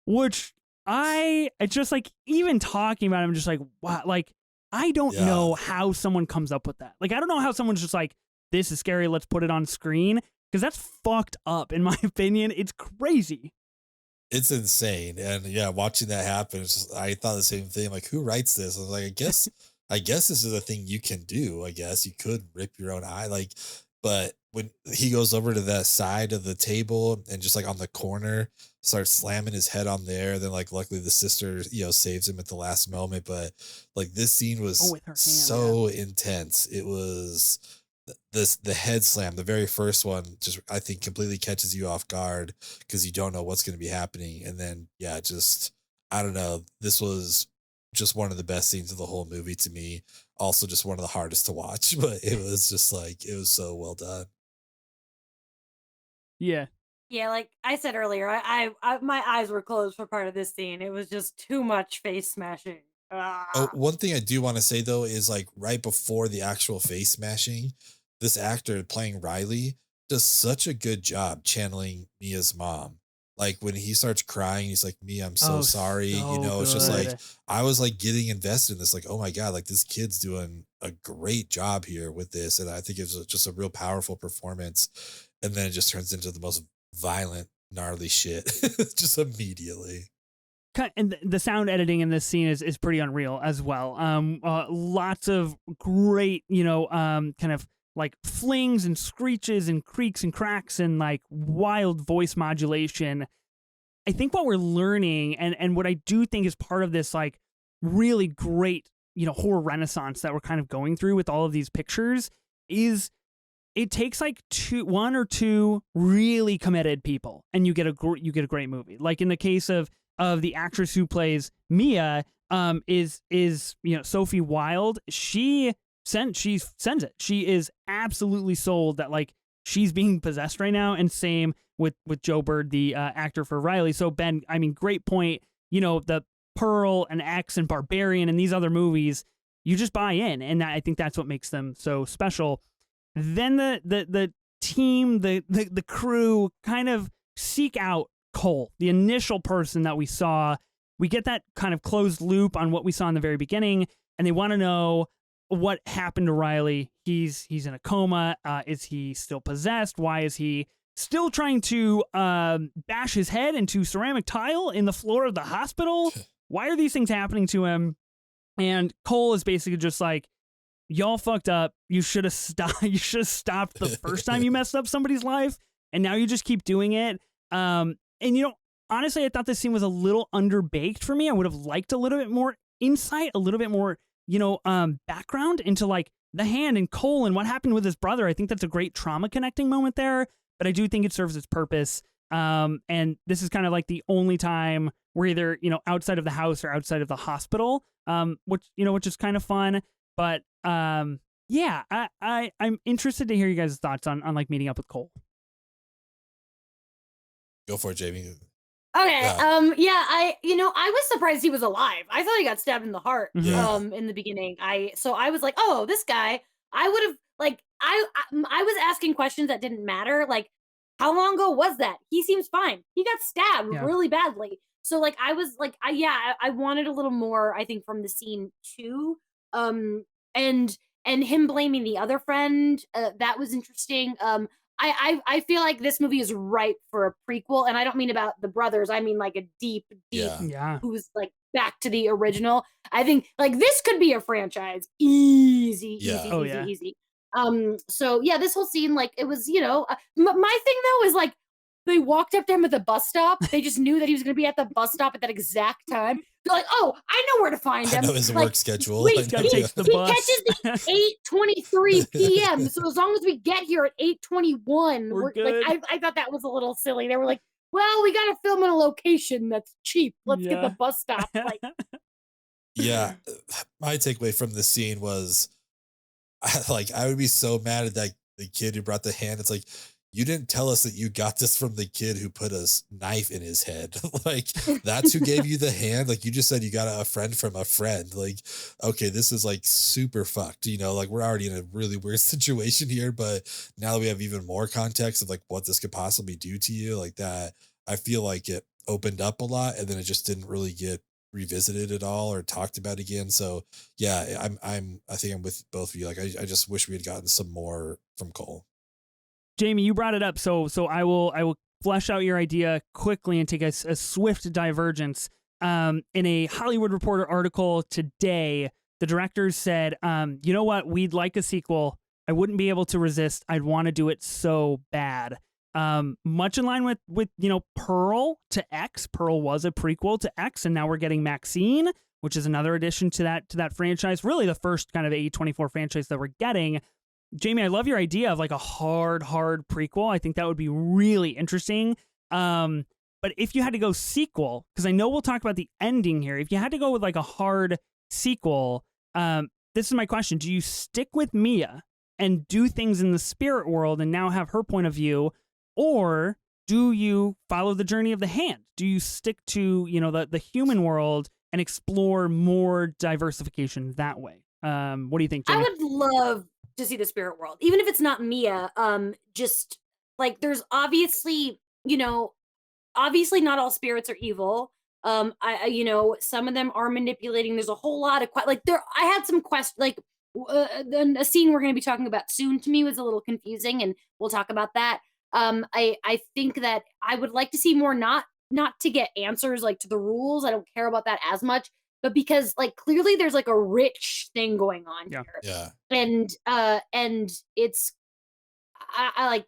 which it's just like, even talking about him, just like, wow, like, I don't know how someone comes up with that. Like, I don't know how someone's just like, this is scary, let's put it on screen, because that's fucked up, in my opinion. It's crazy. It's insane. And yeah, watching that happen, I thought the same thing. Like, who writes this? I was like, I guess this is a thing you can do. I guess you could rip your own eye. Like, but when he goes over to that side of the table and just like on the corner starts slamming his head on there, then like luckily the sister, saves him at the last moment. But like this scene was so intense. It was the head slam, the very first one, just I think completely catches you off guard because you don't know what's going to be happening. And then I don't know. This was just one of the best scenes of the whole movie to me. Also just one of the hardest to watch, but it was just like, it was so well done. Yeah. Yeah, like I said earlier, I my eyes were closed for part of this scene. It was just too much face smashing. One thing I do want to say though is like right before the actual face smashing, this actor playing Riley does such a good job channeling Mia's mom. Like when he starts crying, he's like, Mia, I'm so sorry. So it's just like, I was like getting invested in this, like, oh my God, like this kid's doing a great job here with this. And I think it was just a real powerful performance. And then it just turns into the most violent gnarly shit just immediately. And the sound editing in this scene is pretty unreal as well. Lots of great, kind of like flings and screeches and creaks and cracks and like wild voice modulation. I think what we're learning and what I do think is part of this like really great, horror renaissance that we're kind of going through with all of these pictures is it takes like one or two really committed people and you get a great movie. Like in the case of the actress who plays Mia, is Sophie Wilde. She sends it. She is absolutely sold that like she's being possessed right now, and same with Joe Bird, the actor for Riley. So Ben, I mean, great point. The Pearl and X and Barbarian and these other movies, you just buy in, and I think that's what makes them so special. Then the team, the crew kind of seek out Cole, the initial person that we saw. We get that kind of closed loop on what we saw in the very beginning, and they want to know what happened to Riley. He's in a coma. Is he still possessed? Why is he still trying to bash his head into ceramic tile in the floor of the hospital? Why are these things happening to him? And Cole is basically just like, y'all fucked up. You should have stopped. You should have stopped the first time you messed up somebody's life, and now you just keep doing it. And honestly, I thought this scene was a little underbaked for me. I would have liked a little bit more insight, a little bit more, background into like the hand and Cole and what happened with his brother. I think that's a great trauma connecting moment there, but I do think it serves its purpose. And this is kind of like the only time we're either, outside of the house or outside of the hospital, which is kind of fun. But I'm interested to hear you guys' thoughts on like meeting up with Cole. Go for it, Jamie. Okay. I was surprised he was alive. I thought he got stabbed in the heart. In the beginning. I was like, oh, this guy. I would have like I was asking questions that didn't matter. Like, how long ago was that? He seems fine. He got stabbed really badly. So like I was like, I wanted a little more, I think, from the scene too. And him blaming the other friend, that was interesting. I feel like this movie is ripe for a prequel, and I don't mean about the brothers. I mean like a deep, who's like back to the original. I think like this could be a franchise, easy. So yeah, this whole scene, like it was, my thing though is like they walked up to him at the bus stop. They just knew that he was going to be at the bus stop at that exact time. They're like, oh, I know where to find him. I know his work schedule. Wait, he catches the 8:23 p.m. So as long as we get here at 8:21, we're good. Like, I thought that was a little silly. They were like, well, we got to film in a location that's cheap. Let's get the bus stop. Like, yeah, my takeaway from the scene was, I would be so mad at that the kid who brought the hand. It's like, you didn't tell us that you got this from the kid who put a knife in his head. Like, that's who gave you the hand. Like, you just said you got a friend from a friend. Like, okay, this is like super fucked. Like we're already in a really weird situation here, but now that we have even more context of like what this could possibly do to you, like that, I feel like it opened up a lot, and then it just didn't really get revisited at all or talked about again. So yeah, I think I'm with both of you. Like, I just wish we had gotten some more from Cole. Jamie, you brought it up, so I will flesh out your idea quickly and take a swift divergence. In a Hollywood Reporter article today, the directors said, you know what, we'd like a sequel. I wouldn't be able to resist. I'd want to do it so bad. Much in line with Pearl to X. Pearl was a prequel to X, and now we're getting Maxine, which is another addition to that franchise. Really the first kind of A24 franchise that we're getting. Jamie, I love your idea of like a hard prequel. I think that would be really interesting. But if you had to go sequel, because I know we'll talk about the ending here, if you had to go with like a hard sequel, this is my question. Do you stick with Mia and do things in the spirit world and now have her point of view, or do you follow the journey of the hand? Do you stick to, the human world and explore more diversification that way? What do you think, Jamie? I would love to see the spirit world, even if it's not Mia. Just like there's obviously not all spirits are evil. Some of them are manipulating. There's a whole lot of I had some questions. Like a scene we're going to be talking about soon to me was a little confusing, and we'll talk about that. I think that I would like to see more, not to get answers like to the rules. I don't care about that as much, but because like clearly there's like a rich thing going on Yeah. here. Yeah. And it's I like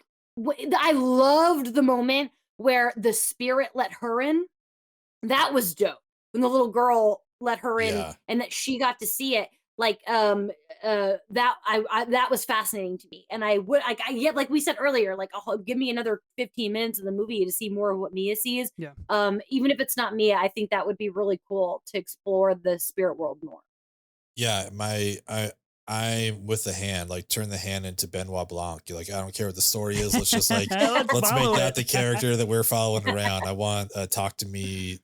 I loved the moment where the spirit let her in. That was dope. When the little girl let her in Yeah. and that she got to see it. Like that that was fascinating to me. And I would I yet like we said earlier, like give me another 15 minutes of the movie to see more of what Mia sees. Yeah. Even if it's not Mia, I think that would be really cool to explore the spirit world more. Yeah, I'm with the hand, like turn the hand into Benoit Blanc. You're like, I don't care what the story is. Let's just like let's make that the character that we're following around. I want talk to me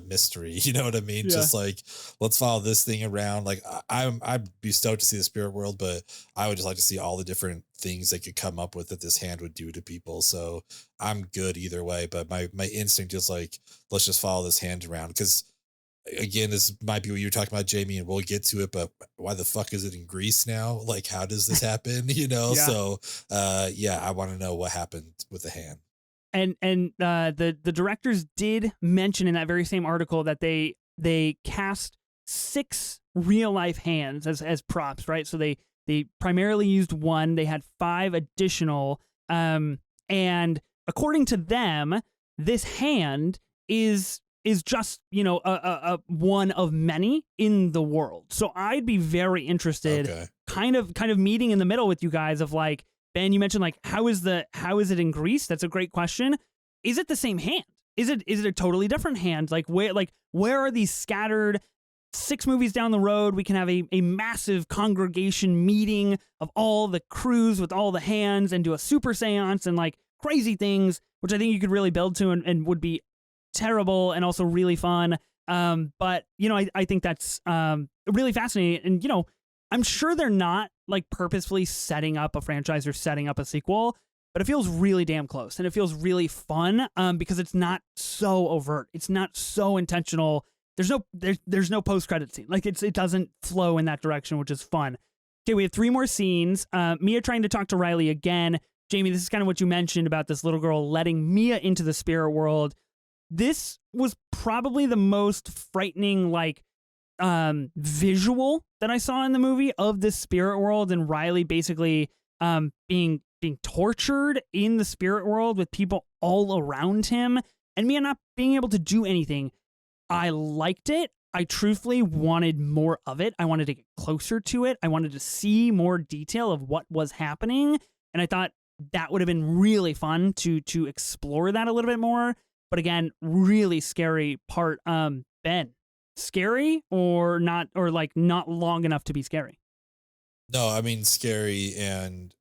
mystery. You know what I mean? Yeah. Just like let's follow this thing around. Like I'd be stoked to see the spirit world, but I would just like to see all the different things they could come up with that this hand would do to people. So I'm good either way. But my instinct is like, let's just follow this hand around because again, this might be what you're talking about, Jamie, and we'll get to it, but why the fuck is it in Greece now? Like, how does this happen? You know? Yeah. So, yeah, I want to know what happened with the hand. And the directors did mention in that very same article that they cast 6 real life hands as props, right? So they primarily used one. They had 5 additional, and according to them, this hand is just, you know, a one of many in the world. So I'd be very interested, kind of meeting in the middle with you guys of like, Ben, you mentioned like, how is it in Greece? That's a great question. Is it the same hand? Is it a totally different hand? Like where are these scattered 6 movies down the road? We can have a massive congregation meeting of all the crews with all the hands and do a super seance and like crazy things, which I think you could really build to and would be terrible and also really fun. But you know, I think that's really fascinating. And you know, I'm sure they're not like purposefully setting up a franchise or setting up a sequel, but it feels really damn close and it feels really fun because it's not so overt. It's not so intentional. There's no post-credit scene. Like it doesn't flow in that direction, which is fun. Okay, we have 3 more scenes. Mia trying to talk to Riley again. Jamie, this is kind of what you mentioned about this little girl letting Mia into the spirit world. This was probably the most frightening, like, visual that I saw in the movie of this spirit world and Riley basically being tortured in the spirit world with people all around him and Mia not being able to do anything. I liked it. I truthfully wanted more of it. I wanted to get closer to it. I wanted to see more detail of what was happening. And I thought that would have been really fun to explore that a little bit more. But again, really scary part. Ben, scary or not, or like not long enough to be scary? No, I mean scary, and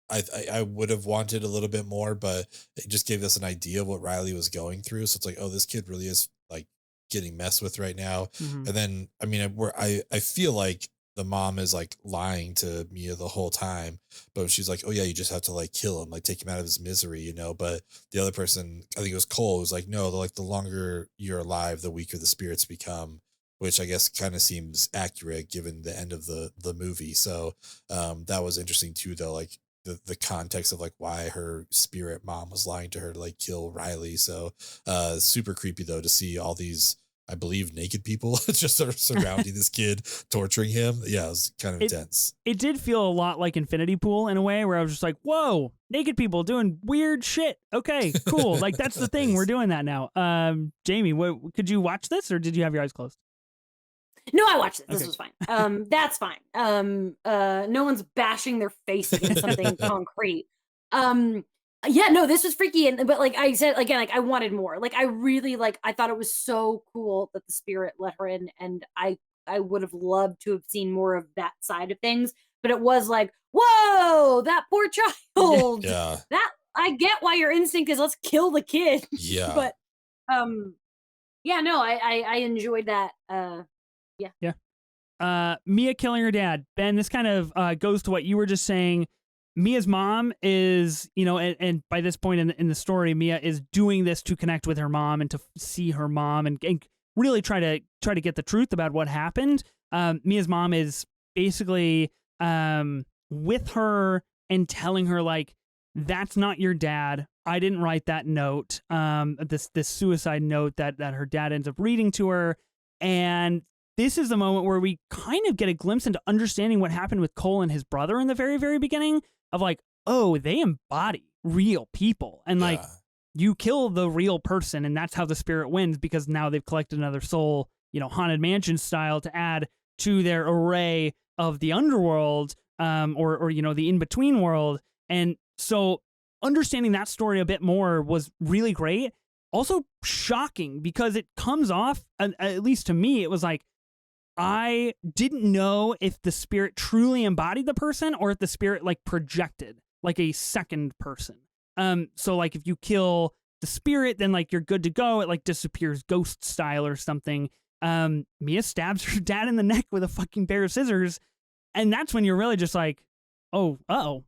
I would have wanted a little bit more, but it just gave us an idea of what Riley was going through. So it's like, oh, this kid really is like getting messed with right now. Mm-hmm. And then I mean, I feel like the mom is like lying to Mia the whole time, but she's like, oh yeah, you just have to like kill him, like take him out of his misery, you know. But the other person, I think it was Cole, was like, no, like the longer you're alive, the weaker the spirits become, which I guess kind of seems accurate given the end of the movie. So that was interesting too, though, like the context of like why her spirit mom was lying to her to like kill Riley. So super creepy though to see all these, I believe, naked people just sort of surrounding this kid, torturing him. Yeah, it was kind of intense. It did feel a lot like Infinity Pool in a way where I was just like, whoa, naked people doing weird shit. Okay, cool. Like that's the thing. We're doing that now. Jamie, could you watch this or did you have your eyes closed? No, I watched it. This was fine. That's fine. No one's bashing their face against something concrete. Yeah, no, this was freaky, but like I said again, like I wanted more. Like I really I thought it was so cool that the spirit let her in, and I would have loved to have seen more of that side of things. But it was like, whoa, that poor child. Yeah, that I get why your instinct is let's kill the kid. Yeah, but yeah, no, I enjoyed that. Yeah. Mia killing her dad. Ben, this kind of goes to what you were just saying. Mia's mom is, you know, and by this point in the story, Mia is doing this to connect with her mom and to see her mom and really try to get the truth about what happened. Mia's mom is basically with her and telling her like that's not your dad. I didn't write that note. This suicide note that her dad ends up reading to her. And this is the moment where we kind of get a glimpse into understanding what happened with Cole and his brother in the very, very beginning of like, oh, they embody real people. And like, you kill the real person, and that's how the spirit wins, because now they've collected another soul, Haunted Mansion style, to add to their array of the underworld, or the in-between world. And so understanding that story a bit more was really great. Also shocking, because it comes off, at least to me, it was like, I didn't know if the spirit truly embodied the person or if the spirit like projected like a second person. So like if you kill the spirit, then like you're good to go. It like disappears ghost style or something. Mia stabs her dad in the neck with a fucking pair of scissors. And that's when you're really just like, oh, like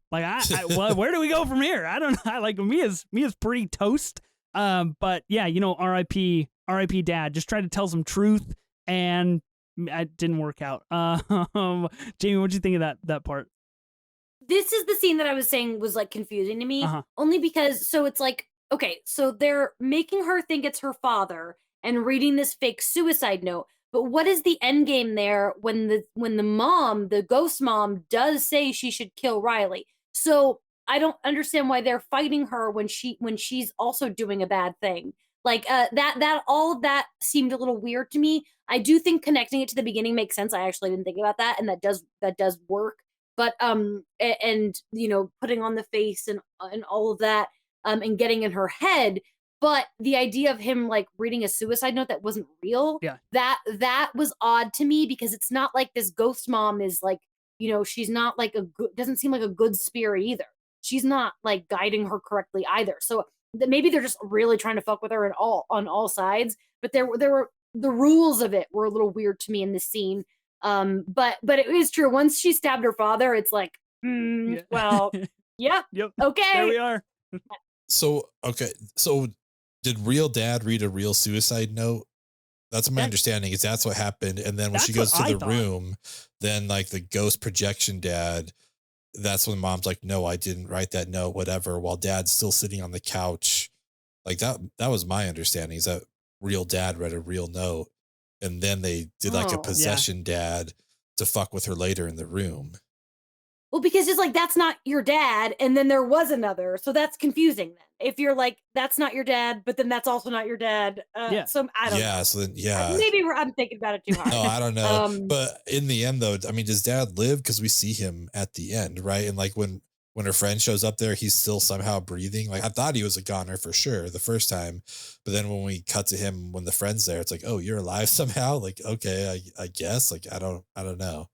well, where do we go from here? I don't know. Like Mia's pretty toast. But yeah, R.I.P. Dad. Just tried to tell some truth, and it didn't work out. Jamie, what'd you think of that part? This is the scene that I was saying was like confusing to me, only because so it's like, okay, so they're making her think it's her father and reading this fake suicide note. But what is the end game there when the mom, the ghost mom, does say she should kill Riley? So I don't understand why they're fighting her when she's also doing a bad thing. Like that all of that seemed a little weird to me. I do think connecting it to the beginning makes sense. I actually didn't think about that, and that does work. But and putting on the face and all of that, and getting in her head. But the idea of him like reading a suicide note that wasn't real, that was odd to me, because it's not like this ghost mom is like, she's not like doesn't seem like a good spirit either. She's not like guiding her correctly either. So maybe they're just really trying to fuck with her on all sides. But there were the rules of it were a little weird to me in this scene. But it is true. Once she stabbed her father, it's like, well, yep, okay, there we are. So did real dad read a real suicide note? That's my understanding, is that's what happened. And then when she goes to the room, then like the ghost projection dad, that's when mom's like, no, I didn't write that note, whatever, while dad's still sitting on the couch. Like that was my understanding, is that real dad read a real note, and then they did like a possession dad to fuck with her later in the room. Well, because it's like, that's not your dad, and then there was another, so that's confusing then. If you're like, that's not your dad, but then that's also not your dad. So I don't know. So then, maybe I'm thinking about it too hard. No, I don't know. But in the end, though, I mean, does dad live? Because we see him at the end, right? And like when her friend shows up there, he's still somehow breathing. Like I thought he was a goner for sure the first time, but then when we cut to him when the friend's there, it's like, oh, you're alive somehow. Like, okay, I guess. Like I don't know.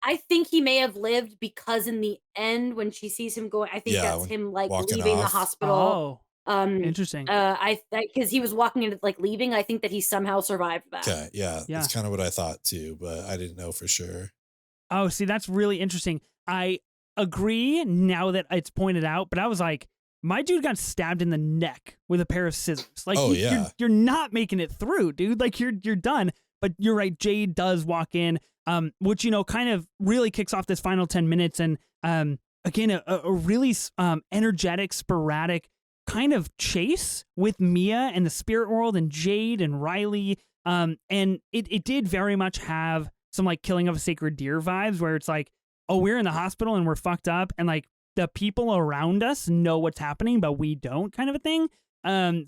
I think he may have lived, because in the end, when she sees him going, I think that's him like leaving the hospital. Interesting. Because he was walking into like leaving. I think that he somehow survived that. Okay, yeah, that's kind of what I thought too, but I didn't know for sure. Oh, see, that's really interesting. I agree now that it's pointed out, but I was like, my dude got stabbed in the neck with a pair of scissors. Like, you're not making it through, dude. Like you're done. But you're right. Jade does walk in. Which, kind of really kicks off this final 10 minutes. And again, a really energetic, sporadic kind of chase with Mia and the spirit world and Jade and Riley. And it did very much have some like Killing of a Sacred Deer vibes, where it's like, oh, we're in the hospital and we're fucked up, and like the people around us know what's happening, but we don't, kind of a thing.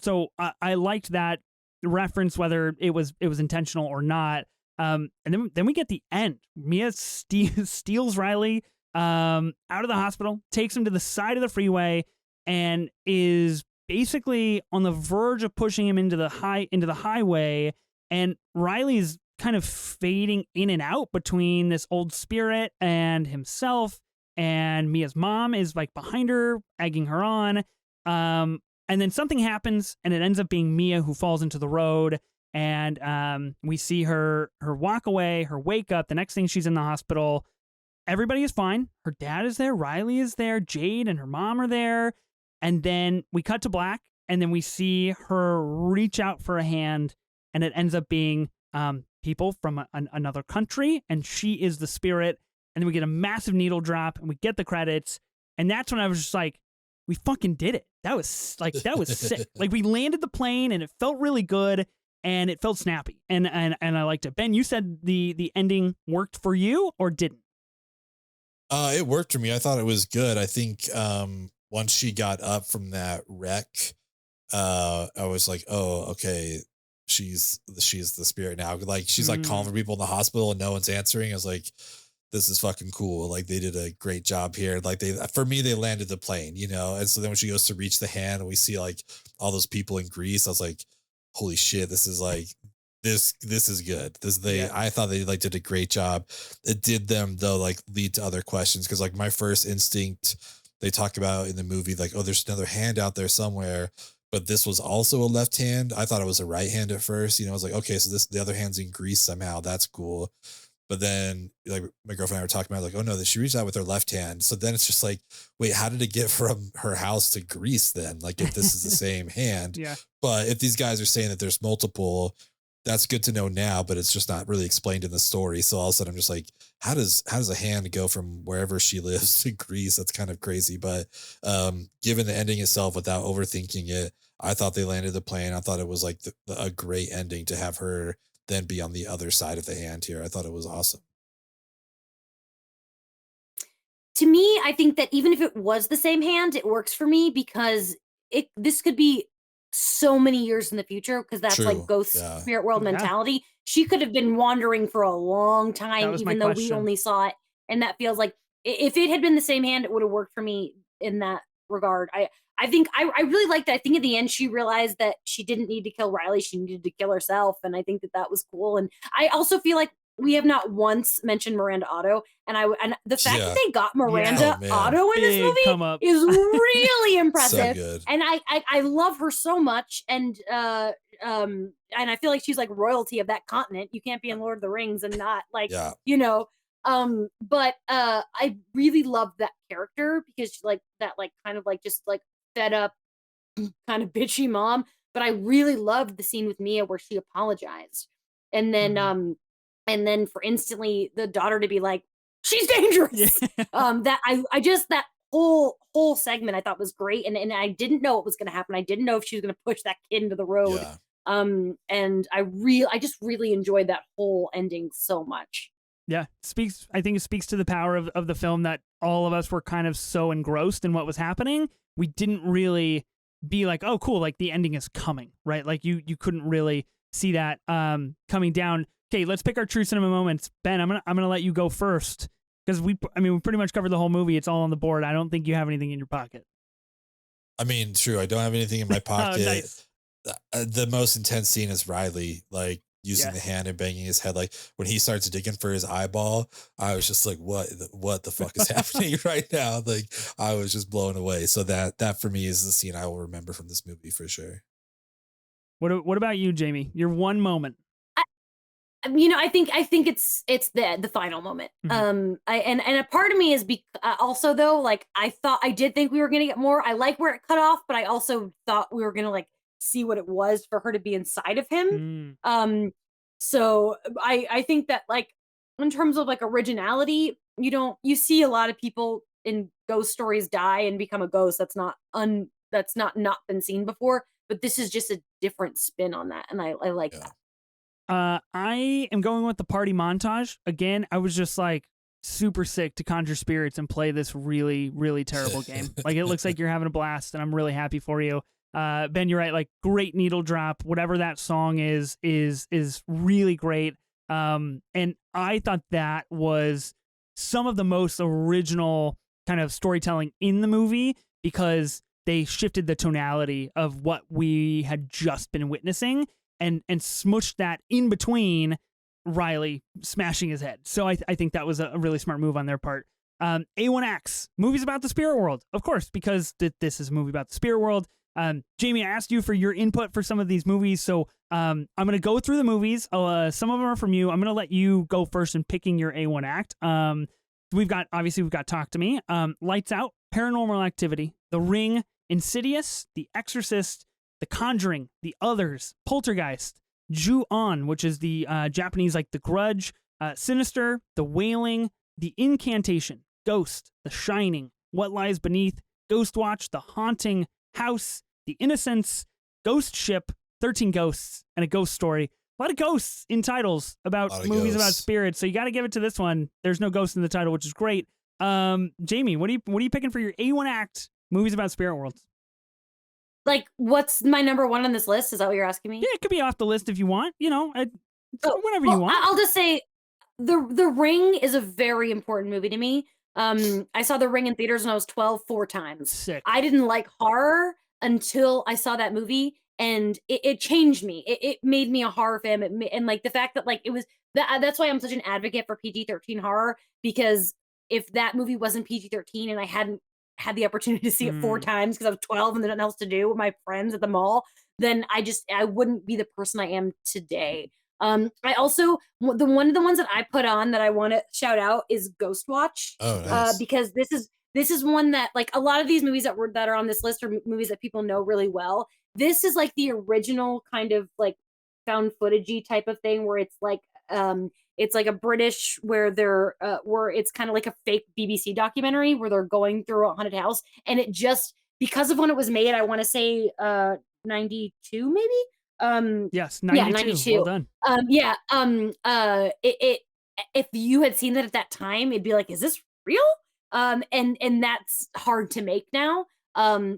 So I liked that reference, whether it was intentional or not. And then we get the end. Mia steals Riley out of the hospital, takes him to the side of the freeway, and is basically on the verge of pushing him into the highway. And Riley's kind of fading in and out between this old spirit and himself. And Mia's mom is like behind her, egging her on. And then something happens, and it ends up being Mia who falls into the road. And we see her walk away, her wake up. The next thing, she's in the hospital. Everybody is fine. Her dad is there. Riley is there. Jade and her mom are there. And then we cut to black, and then we see her reach out for a hand, and it ends up being people from another country, and she is the spirit. And then we get a massive needle drop, and we get the credits. And that's when I was just like, we fucking did it. That was sick. Like, we landed the plane and it felt really good and it felt snappy. And I liked it. Ben, you said the ending worked for you or didn't? It worked for me. I thought it was good. I think once she got up from that wreck, I was like, oh, okay, she's the spirit now. Like, she's like calling for people in the hospital and no one's answering. I was like, this is fucking cool. Like, they did a great job here. Like, for me, they landed the plane, you know? And so then when she goes to reach the hand and we see like all those people in Greece, I was like, holy shit, this is like, this is good. I thought they like did a great job. It did them though, like, lead to other questions. Cause like my first instinct, they talk about in the movie, like, oh, there's another hand out there somewhere, but this was also a left hand. I thought it was a right hand at first, you know. I was like, okay, so the other hand's in Greece somehow. That's cool. But then, like, my girlfriend and I were talking about, like, oh no, that she reached out with her left hand. So then it's just like, wait, how did it get from her house to Greece then? Like, if this is the same hand. Yeah. But if these guys are saying that there's multiple, that's good to know now, but it's just not really explained in the story. So all of a sudden I'm just like, how does a hand go from wherever she lives to Greece? That's kind of crazy. But given the ending itself, without overthinking it, I thought they landed the plane. I thought it was like a great ending to have her then be on the other side of the hand here. I thought it was awesome. To me, I think that even if it was the same hand, it works for me because this could be so many years in the future, because that's like ghost spirit world mentality. She could have been wandering for a long time, even though we only saw it. And that feels like if it had been the same hand, it would have worked for me in that regard. I think I really liked that. I think at the end she realized that she didn't need to kill Riley. She needed to kill herself. And I think that was cool. And I also feel like we have not once mentioned Miranda Otto. And the fact that they got Miranda Otto in this movie is really impressive. So good. And I love her so much. And I feel like she's like royalty of that continent. You can't be in Lord of the Rings and not like, you know. But I really love that character because like that, like kind of like just like fed up kind of bitchy mom. But I really loved the scene with Mia where she apologized. And then and then for instantly the daughter to be like, she's dangerous. That I just that whole segment I thought was great. And I didn't know what was gonna happen. I didn't know if she was gonna push that kid into the road. And I just really enjoyed that whole ending so much. Yeah, I think it speaks to the power of the film that all of us were kind of so engrossed in what was happening. We didn't really be like, oh, cool, like the ending is coming, right? Like you couldn't really see that coming down. Okay, let's pick our true cinema moments. Ben, I'm gonna let you go first because we pretty much covered the whole movie. It's all on the board. I don't think you have anything in your pocket. I mean, true. I don't have anything in my pocket. Oh, nice. The most intense scene is Riley, like, using the hand and banging his head. Like, when he starts digging for his eyeball, I was just like, what the fuck is happening right now? Like, I was just blown away. So that for me is the scene I will remember from this movie for sure. What about you, Jamie? Your one moment. I think it's the final moment. And a part of me is also though, like, I did think we were gonna get more. I like where it cut off, but I also thought we were gonna like see what it was for her to be inside of him. So I think that, like, in terms of like originality, you see a lot of people in ghost stories die and become a ghost. That's not been seen before, but this is just a different spin on that, and I like that. I am going with the party montage. Again, I was just like super sick to conjure spirits and play this really, really terrible game. Like, it looks like you're having a blast, and I'm really happy for you. Ben, you're right. Like, great needle drop. Whatever that song is really great. And I thought that was some of the most original kind of storytelling in the movie because they shifted the tonality of what we had just been witnessing and smushed that in between Riley smashing his head. So I think that was a really smart move on their part. A1X, movies about the spirit world, of course, because this is a movie about the spirit world. Jamie, I asked you for your input for some of these movies, so I'm going to go through the movies. Some of them are from you. I'm going to let you go first in picking your A1 act. We've got Talk to Me, Lights Out, Paranormal Activity, The Ring, Insidious, The Exorcist, The Conjuring, The Others, Poltergeist, Ju-On, which is the Japanese, like The Grudge, Sinister, The Wailing, The Incantation, Ghost, The Shining, What Lies Beneath, Ghost Watch, The Haunting House, The Innocents, Ghost Ship, 13 Ghosts, and A Ghost Story. A lot of ghosts in titles about movies about spirits, so you got to give it to this one. There's no ghost in the title, which is great. Jamie, what are you picking for your A1 act movies about spirit worlds? Like, what's my number one on this list? Is that what you're asking me? Yeah, it could be off the list if you want. You know, whatever you want. I'll just say, The Ring is a very important movie to me. I saw The Ring in theaters when I was 12 4 times. Sick. I didn't like horror until I saw that movie, and it changed me. It made me a horror fan, and like the fact that like it was that's why I'm such an advocate for PG-13 horror, because if that movie wasn't PG-13 and I hadn't had the opportunity to see it 4 times because I was 12 and there's nothing else to do with my friends at the mall, then I wouldn't be the person I am today. I also one of the ones that I put on that I want to shout out is Ghost Watch. Oh, nice. Because this is one that, like, a lot of these movies that are on this list are movies that people know really well. This is like the original kind of like found footagey type of thing where it's like a British where it's kind of like a fake BBC documentary where they're going through a haunted house, and it just, because of when it was made, I want to say 92 maybe. Yes, 92. Yeah, 92. Well done. If you had seen that at that time, it'd be like, is this real? And that's hard to make now.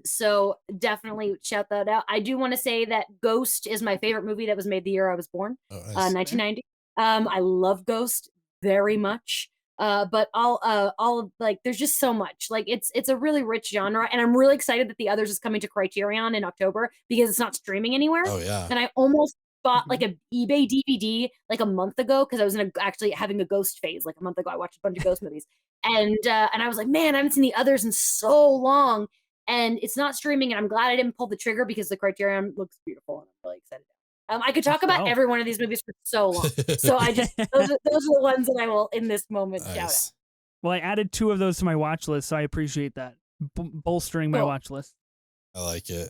So definitely shout that out. I do want to say that Ghost is my favorite movie that was made the year I was born, Oh, nice. 1990. I love Ghost very much. But all of, like, there's just so much, like, it's a really rich genre, and I'm really excited that The Others is coming to Criterion in October because it's not streaming anywhere. Oh, yeah. And I almost bought like a eBay DVD like a month ago because I was actually having a ghost phase like a month ago. I watched a bunch of ghost movies, and I was like, man, I haven't seen The Others in so long, and it's not streaming, and I'm glad I didn't pull the trigger because the Criterion looks beautiful, and I'm really excited. I could talk about every one of these movies for so long. So I just those are the ones that I will in this moment shout out. Well, I added 2 of those to my watch list, so I appreciate that. Bolstering my watch list. I like it.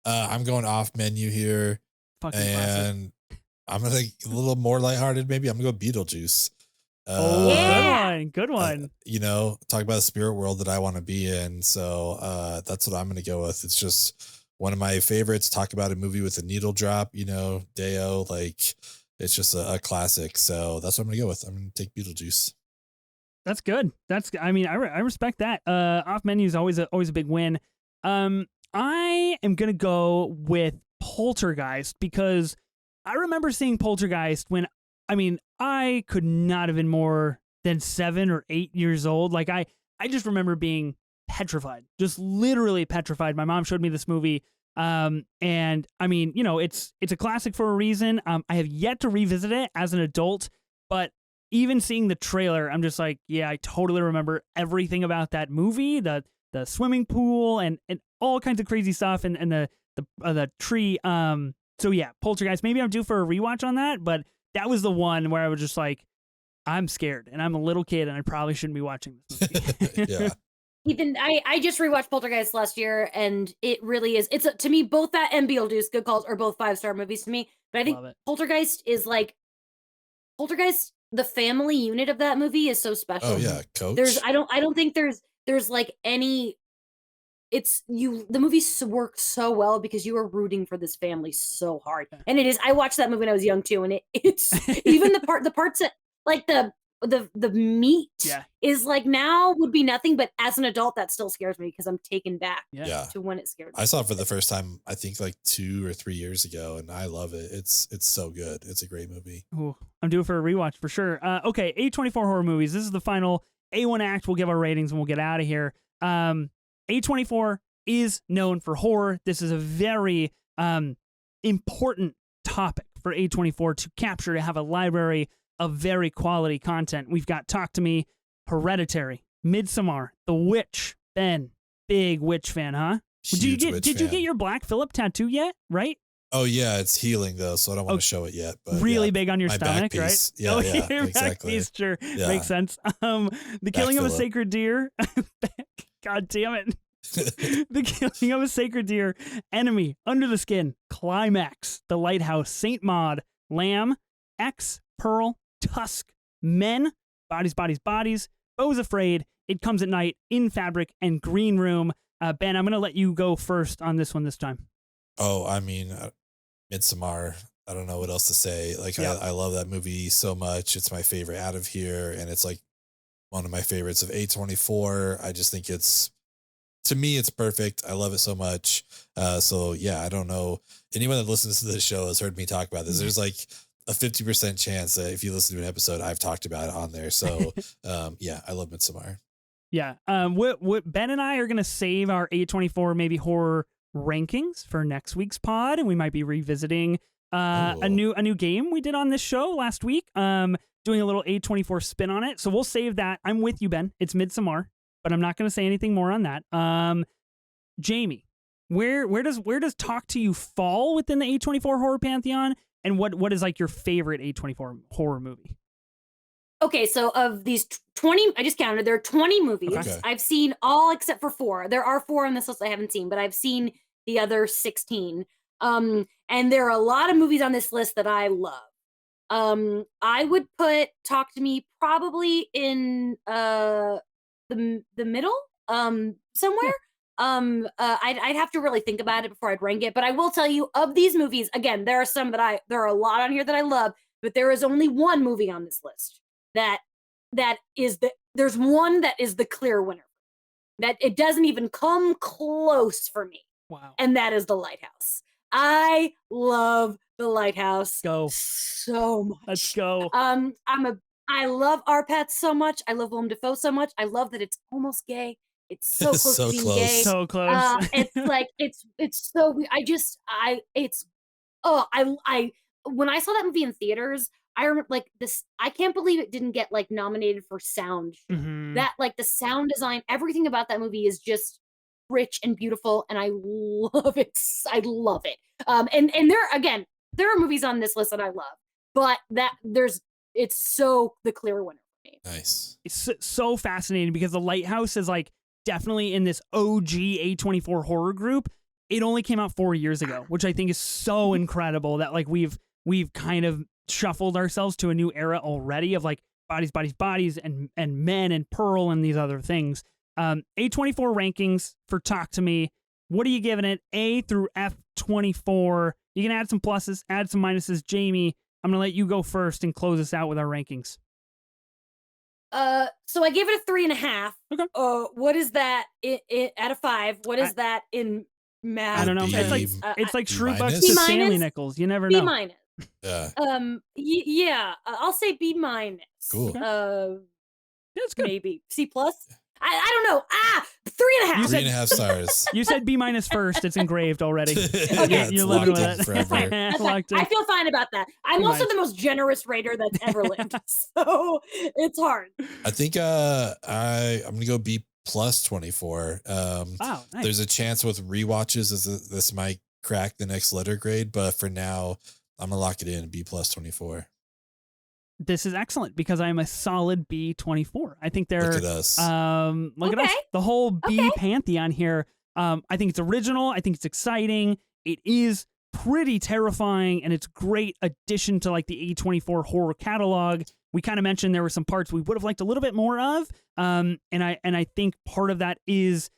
I'm going off menu here. Fucking and classic. I'm gonna a little more lighthearted. Maybe I'm gonna go Beetlejuice. Good one. Talk about a spirit world that I want to be in. So that's what I'm gonna go with. It's just one of my favorites. Talk about a movie with a needle drop. Deo, like, it's just a classic. So that's what I'm gonna go with. I'm gonna take Beetlejuice. That's good. I respect that. Off menu is always a big win. I am gonna go with Poltergeist because I remember seeing Poltergeist when, I could not have been more than 7 or 8 years old. Like, I just remember being petrified, just literally petrified. My mom showed me this movie. And it's a classic for a reason. I have yet to revisit it as an adult, but even seeing the trailer, I'm just like, yeah, I totally remember everything about that movie, the swimming pool and all kinds of crazy stuff, and the tree. So yeah, Poltergeist. Maybe I'm due for a rewatch on that, but that was the one where I was just like, I'm scared, and I'm a little kid, and I probably shouldn't be watching this movie. Yeah. Ethan, I just rewatched Poltergeist last year, and it really is. It's to me, both that and Beetlejuice, good calls, are both 5-star movies to me. But I think Poltergeist is like the family unit of that movie is so special. Oh yeah, Coach. I don't think there's like any. The movie works so well because you are rooting for this family so hard, and it is. I watched that movie when I was young too, and it's even the parts that like the meat is like now would be nothing, but as an adult that still scares me because I'm taken back to when it scared me. I saw it for the first time I think like 2 or 3 years ago, and I love it. It's so good. It's a great movie. Ooh, I'm due for a rewatch for sure. Okay, A24 horror movies. This is the final A1 act. We'll give our ratings and we'll get out of here. A24 is known for horror. This is a very important topic for A24 to capture, to have a library of very quality content. We've got Talk to Me, Hereditary, Midsommar, The Witch. Ben, big Witch fan, huh? Did you get your Black Phillip tattoo yet? Right? Oh yeah, it's healing though, so I don't want to show it yet. But really big on your stomach, right? Yeah, your exactly. Back piece, sure, makes sense. The Killing of a Sacred Deer. God damn it. The Killing of a Sacred Deer, Enemy, Under the Skin, Climax, The Lighthouse, Saint Maud, Lamb, X, Pearl, Tusk, Men, Bodies, Bodies, Bodies, Beau's Afraid, It Comes at Night, In Fabric, and Green Room. Ben, I'm going to let you go first on this one this time. Oh, I mean, Midsommar. I don't know what else to say. Like, I love that movie so much. It's my favorite out of here, and it's like one of my favorites of A24. I just think to me, it's perfect. I love it so much. So yeah, I don't know. Anyone that listens to this show has heard me talk about this. There's like a 50% chance that if you listen to an episode, I've talked about it on there. So yeah, I love Midsommar. Yeah. What Ben and I are going to save our A24 maybe horror rankings for next week's pod, and we might be revisiting a new game we did on this show last week. Doing a little A24 spin on it. So we'll save that. I'm with you, Ben. It's Midsommar, but I'm not going to say anything more on that. Jamie, where does Talk to You fall within the A24 horror pantheon, and what is like your favorite A24 horror movie? Okay, so of these 20, I just counted, there are 20 movies. Okay. I've seen all except for 4. There are 4 on this list I haven't seen, but I've seen the other 16. And there are a lot of movies on this list that I love. I would put Talk to Me probably in the middle, somewhere. Yeah. I'd have to really think about it before I'd rank it, but I will tell you, of these movies, again, there are a lot on here that I love, but there is only one movie on this list there's one that is the clear winner, that it doesn't even come close for me. Wow. And that is The Lighthouse. I love The Lighthouse go so much. Let's go. I love Arpat so much. I love Willem Dafoe so much. I love that it's almost gay. It's so close to being gay. So close. It's like it's so weird. When I saw that movie in theaters, I remember like this. I can't believe it didn't get like nominated for sound. Mm-hmm. That like the sound design, everything about that movie is just rich and beautiful, and I love it. I love it. And there are movies on this list that I love, but it's so the clear winner for me. Nice. It's so fascinating because The Lighthouse is like definitely in this OG A24 horror group. It only came out 4 years ago, which I think is so incredible that like we've kind of shuffled ourselves to a new era already of like bodies and men and Pearl and these other things. A24 rankings for Talk to Me. What are you giving it? A through F24. You can add some pluses, add some minuses. Jamie, I'm going to let you go first and close us out with our rankings. So I gave it a 3.5. Okay. What is that out of 5? What is that in math? I don't know. It's like Shrootbucks to Stanley Nichols. You never know. B minus. Yeah. Yeah. I'll say B minus. Cool. That's good. Maybe C plus. I don't know. 3.5. 3.5 stars. You said B minus first. It's engraved already. Okay. You're living with it. That's fine. I feel fine about that. I'm also the most generous rater that's ever lived, so it's hard. I think I'm gonna go B plus 24. Wow, nice. There's a chance with rewatches this might crack the next letter grade, but for now, I'm gonna lock it in B plus 24. This is excellent because I'm a solid B24. I think they're look at us. Look at us. The whole B pantheon here. I think it's original. I think it's exciting. It is pretty terrifying, and it's great addition to like the A24 horror catalog. We kind of mentioned there were some parts we would have liked a little bit more of. And I think part of that is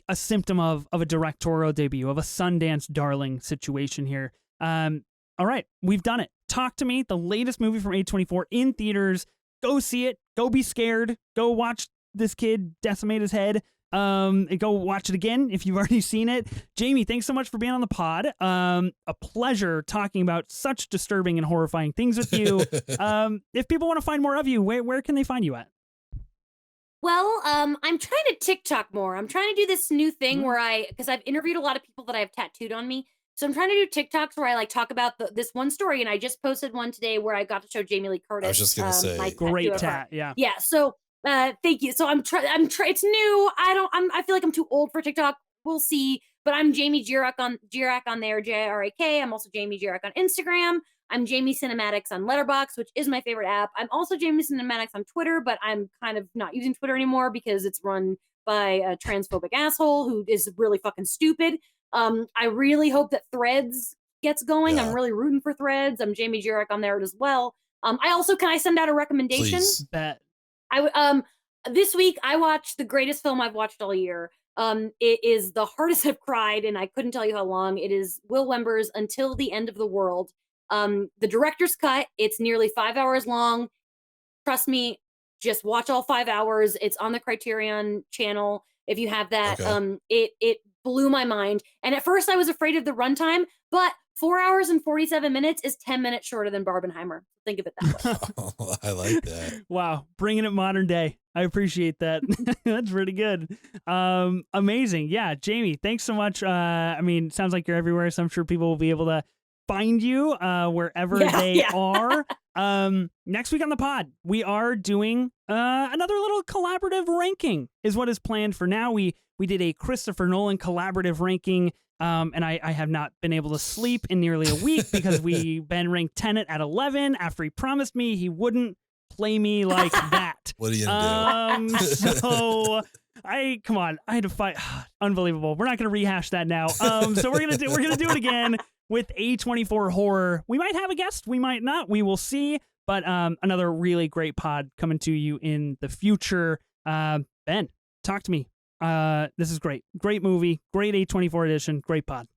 a symptom of a directorial debut, of a Sundance darling situation here. All right, we've done it. Talk to Me, the latest movie from A24 in theaters. Go see it. Go be scared. Go watch this kid decimate his head. And go watch it again if you've already seen it. Jamie, thanks so much for being on the pod. A pleasure talking about such disturbing and horrifying things with you. If people want to find more of you, where can they find you at? Well, I'm trying to TikTok more. I'm trying to do this new thing where because I've interviewed a lot of people that I have tattooed on me. So I'm trying to do TikToks where I like talk about this one story, and I just posted one today where I got to show Jamie Lee Curtis. I was just gonna say, great tat, yeah. So thank you. So I'm it's new. I feel like I'm too old for TikTok. We'll see. But I'm Jamie Jirak on there, Jirak. I'm also Jamie Jirak on Instagram. I'm Jamie Cinematics on Letterboxd, which is my favorite app. I'm also Jamie Cinematics on Twitter, but I'm kind of not using Twitter anymore because it's run by a transphobic asshole who is really fucking stupid. I really hope that Threads gets going. Yeah. I'm really rooting for Threads. I'm Jamie Jirak on there as well. Can I send out a recommendation? Please. Bet. This week I watched the greatest film I've watched all year. It is the hardest I've cried, and I couldn't tell you how long. It is Will Wember's Until the End of the World. The director's cut, it's nearly 5 hours long. Trust me, just watch all 5 hours. It's on the Criterion channel. If you have that, Okay. it blew my mind. And at first I was afraid of the runtime, but 4 hours and 47 minutes is 10 minutes shorter than Barbenheimer. Think of it that way. I like that. Wow, bringing it modern day. I appreciate that. That's really good. Amazing. Yeah, Jamie, thanks so much. I mean, sounds like you're everywhere, so I'm sure people will be able to find you wherever they are. Next week on the pod, we are doing another little collaborative ranking is what is planned for now. We did a Christopher Nolan collaborative ranking. And I have not been able to sleep in nearly a week because Ben ranked Tenet at 11 after he promised me he wouldn't play me like that. What are you gonna do? So come on, I had to fight. Unbelievable. We're not going to rehash that now. So we're gonna do it again with A24 horror. We might have a guest, we might not. We will see. But another really great pod coming to you in the future. Ben, talk to me. This is great. Great movie. Great A24 edition. Great pod.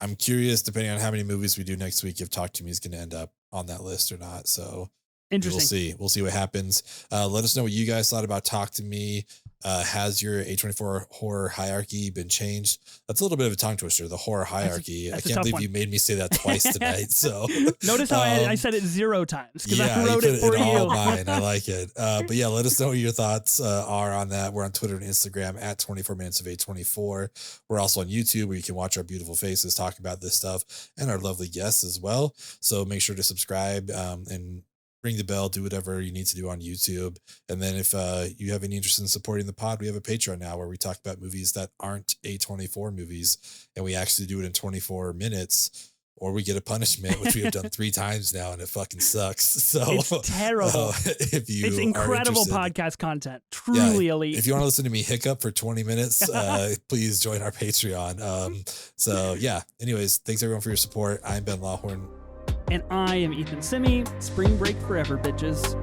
I'm curious, depending on how many movies we do next week, if Talk to Me is going to end up on that list or not. So interesting. We'll see. We'll see what happens. Let us know what you guys thought about Talk to Me. Has your A24 horror hierarchy been changed? That's a little bit of a tongue twister, the horror hierarchy. That's I can't believe you made me say that twice tonight. So notice how I said it 0 times because I wrote you it for you. All mine. I like it. But yeah, let us know what your thoughts are on that. We're on Twitter and Instagram at 24 minutes of A24. We're also on YouTube where you can watch our beautiful faces talk about this stuff and our lovely guests as well. So make sure to subscribe and ring the bell, do whatever you need to do on YouTube. And then if you have any interest in supporting the pod, we have a Patreon now where we talk about movies that aren't A24 movies. And we actually do it in 24 minutes or we get a punishment, which we have done 3 times now. And it fucking sucks. So it's terrible. It's incredible podcast content. Truly elite. If you want to listen to me hiccup for 20 minutes, please join our Patreon. So yeah, anyways, thanks everyone for your support. I'm Ben Lawhorn. And I am Ethan Simi. Spring break forever, bitches.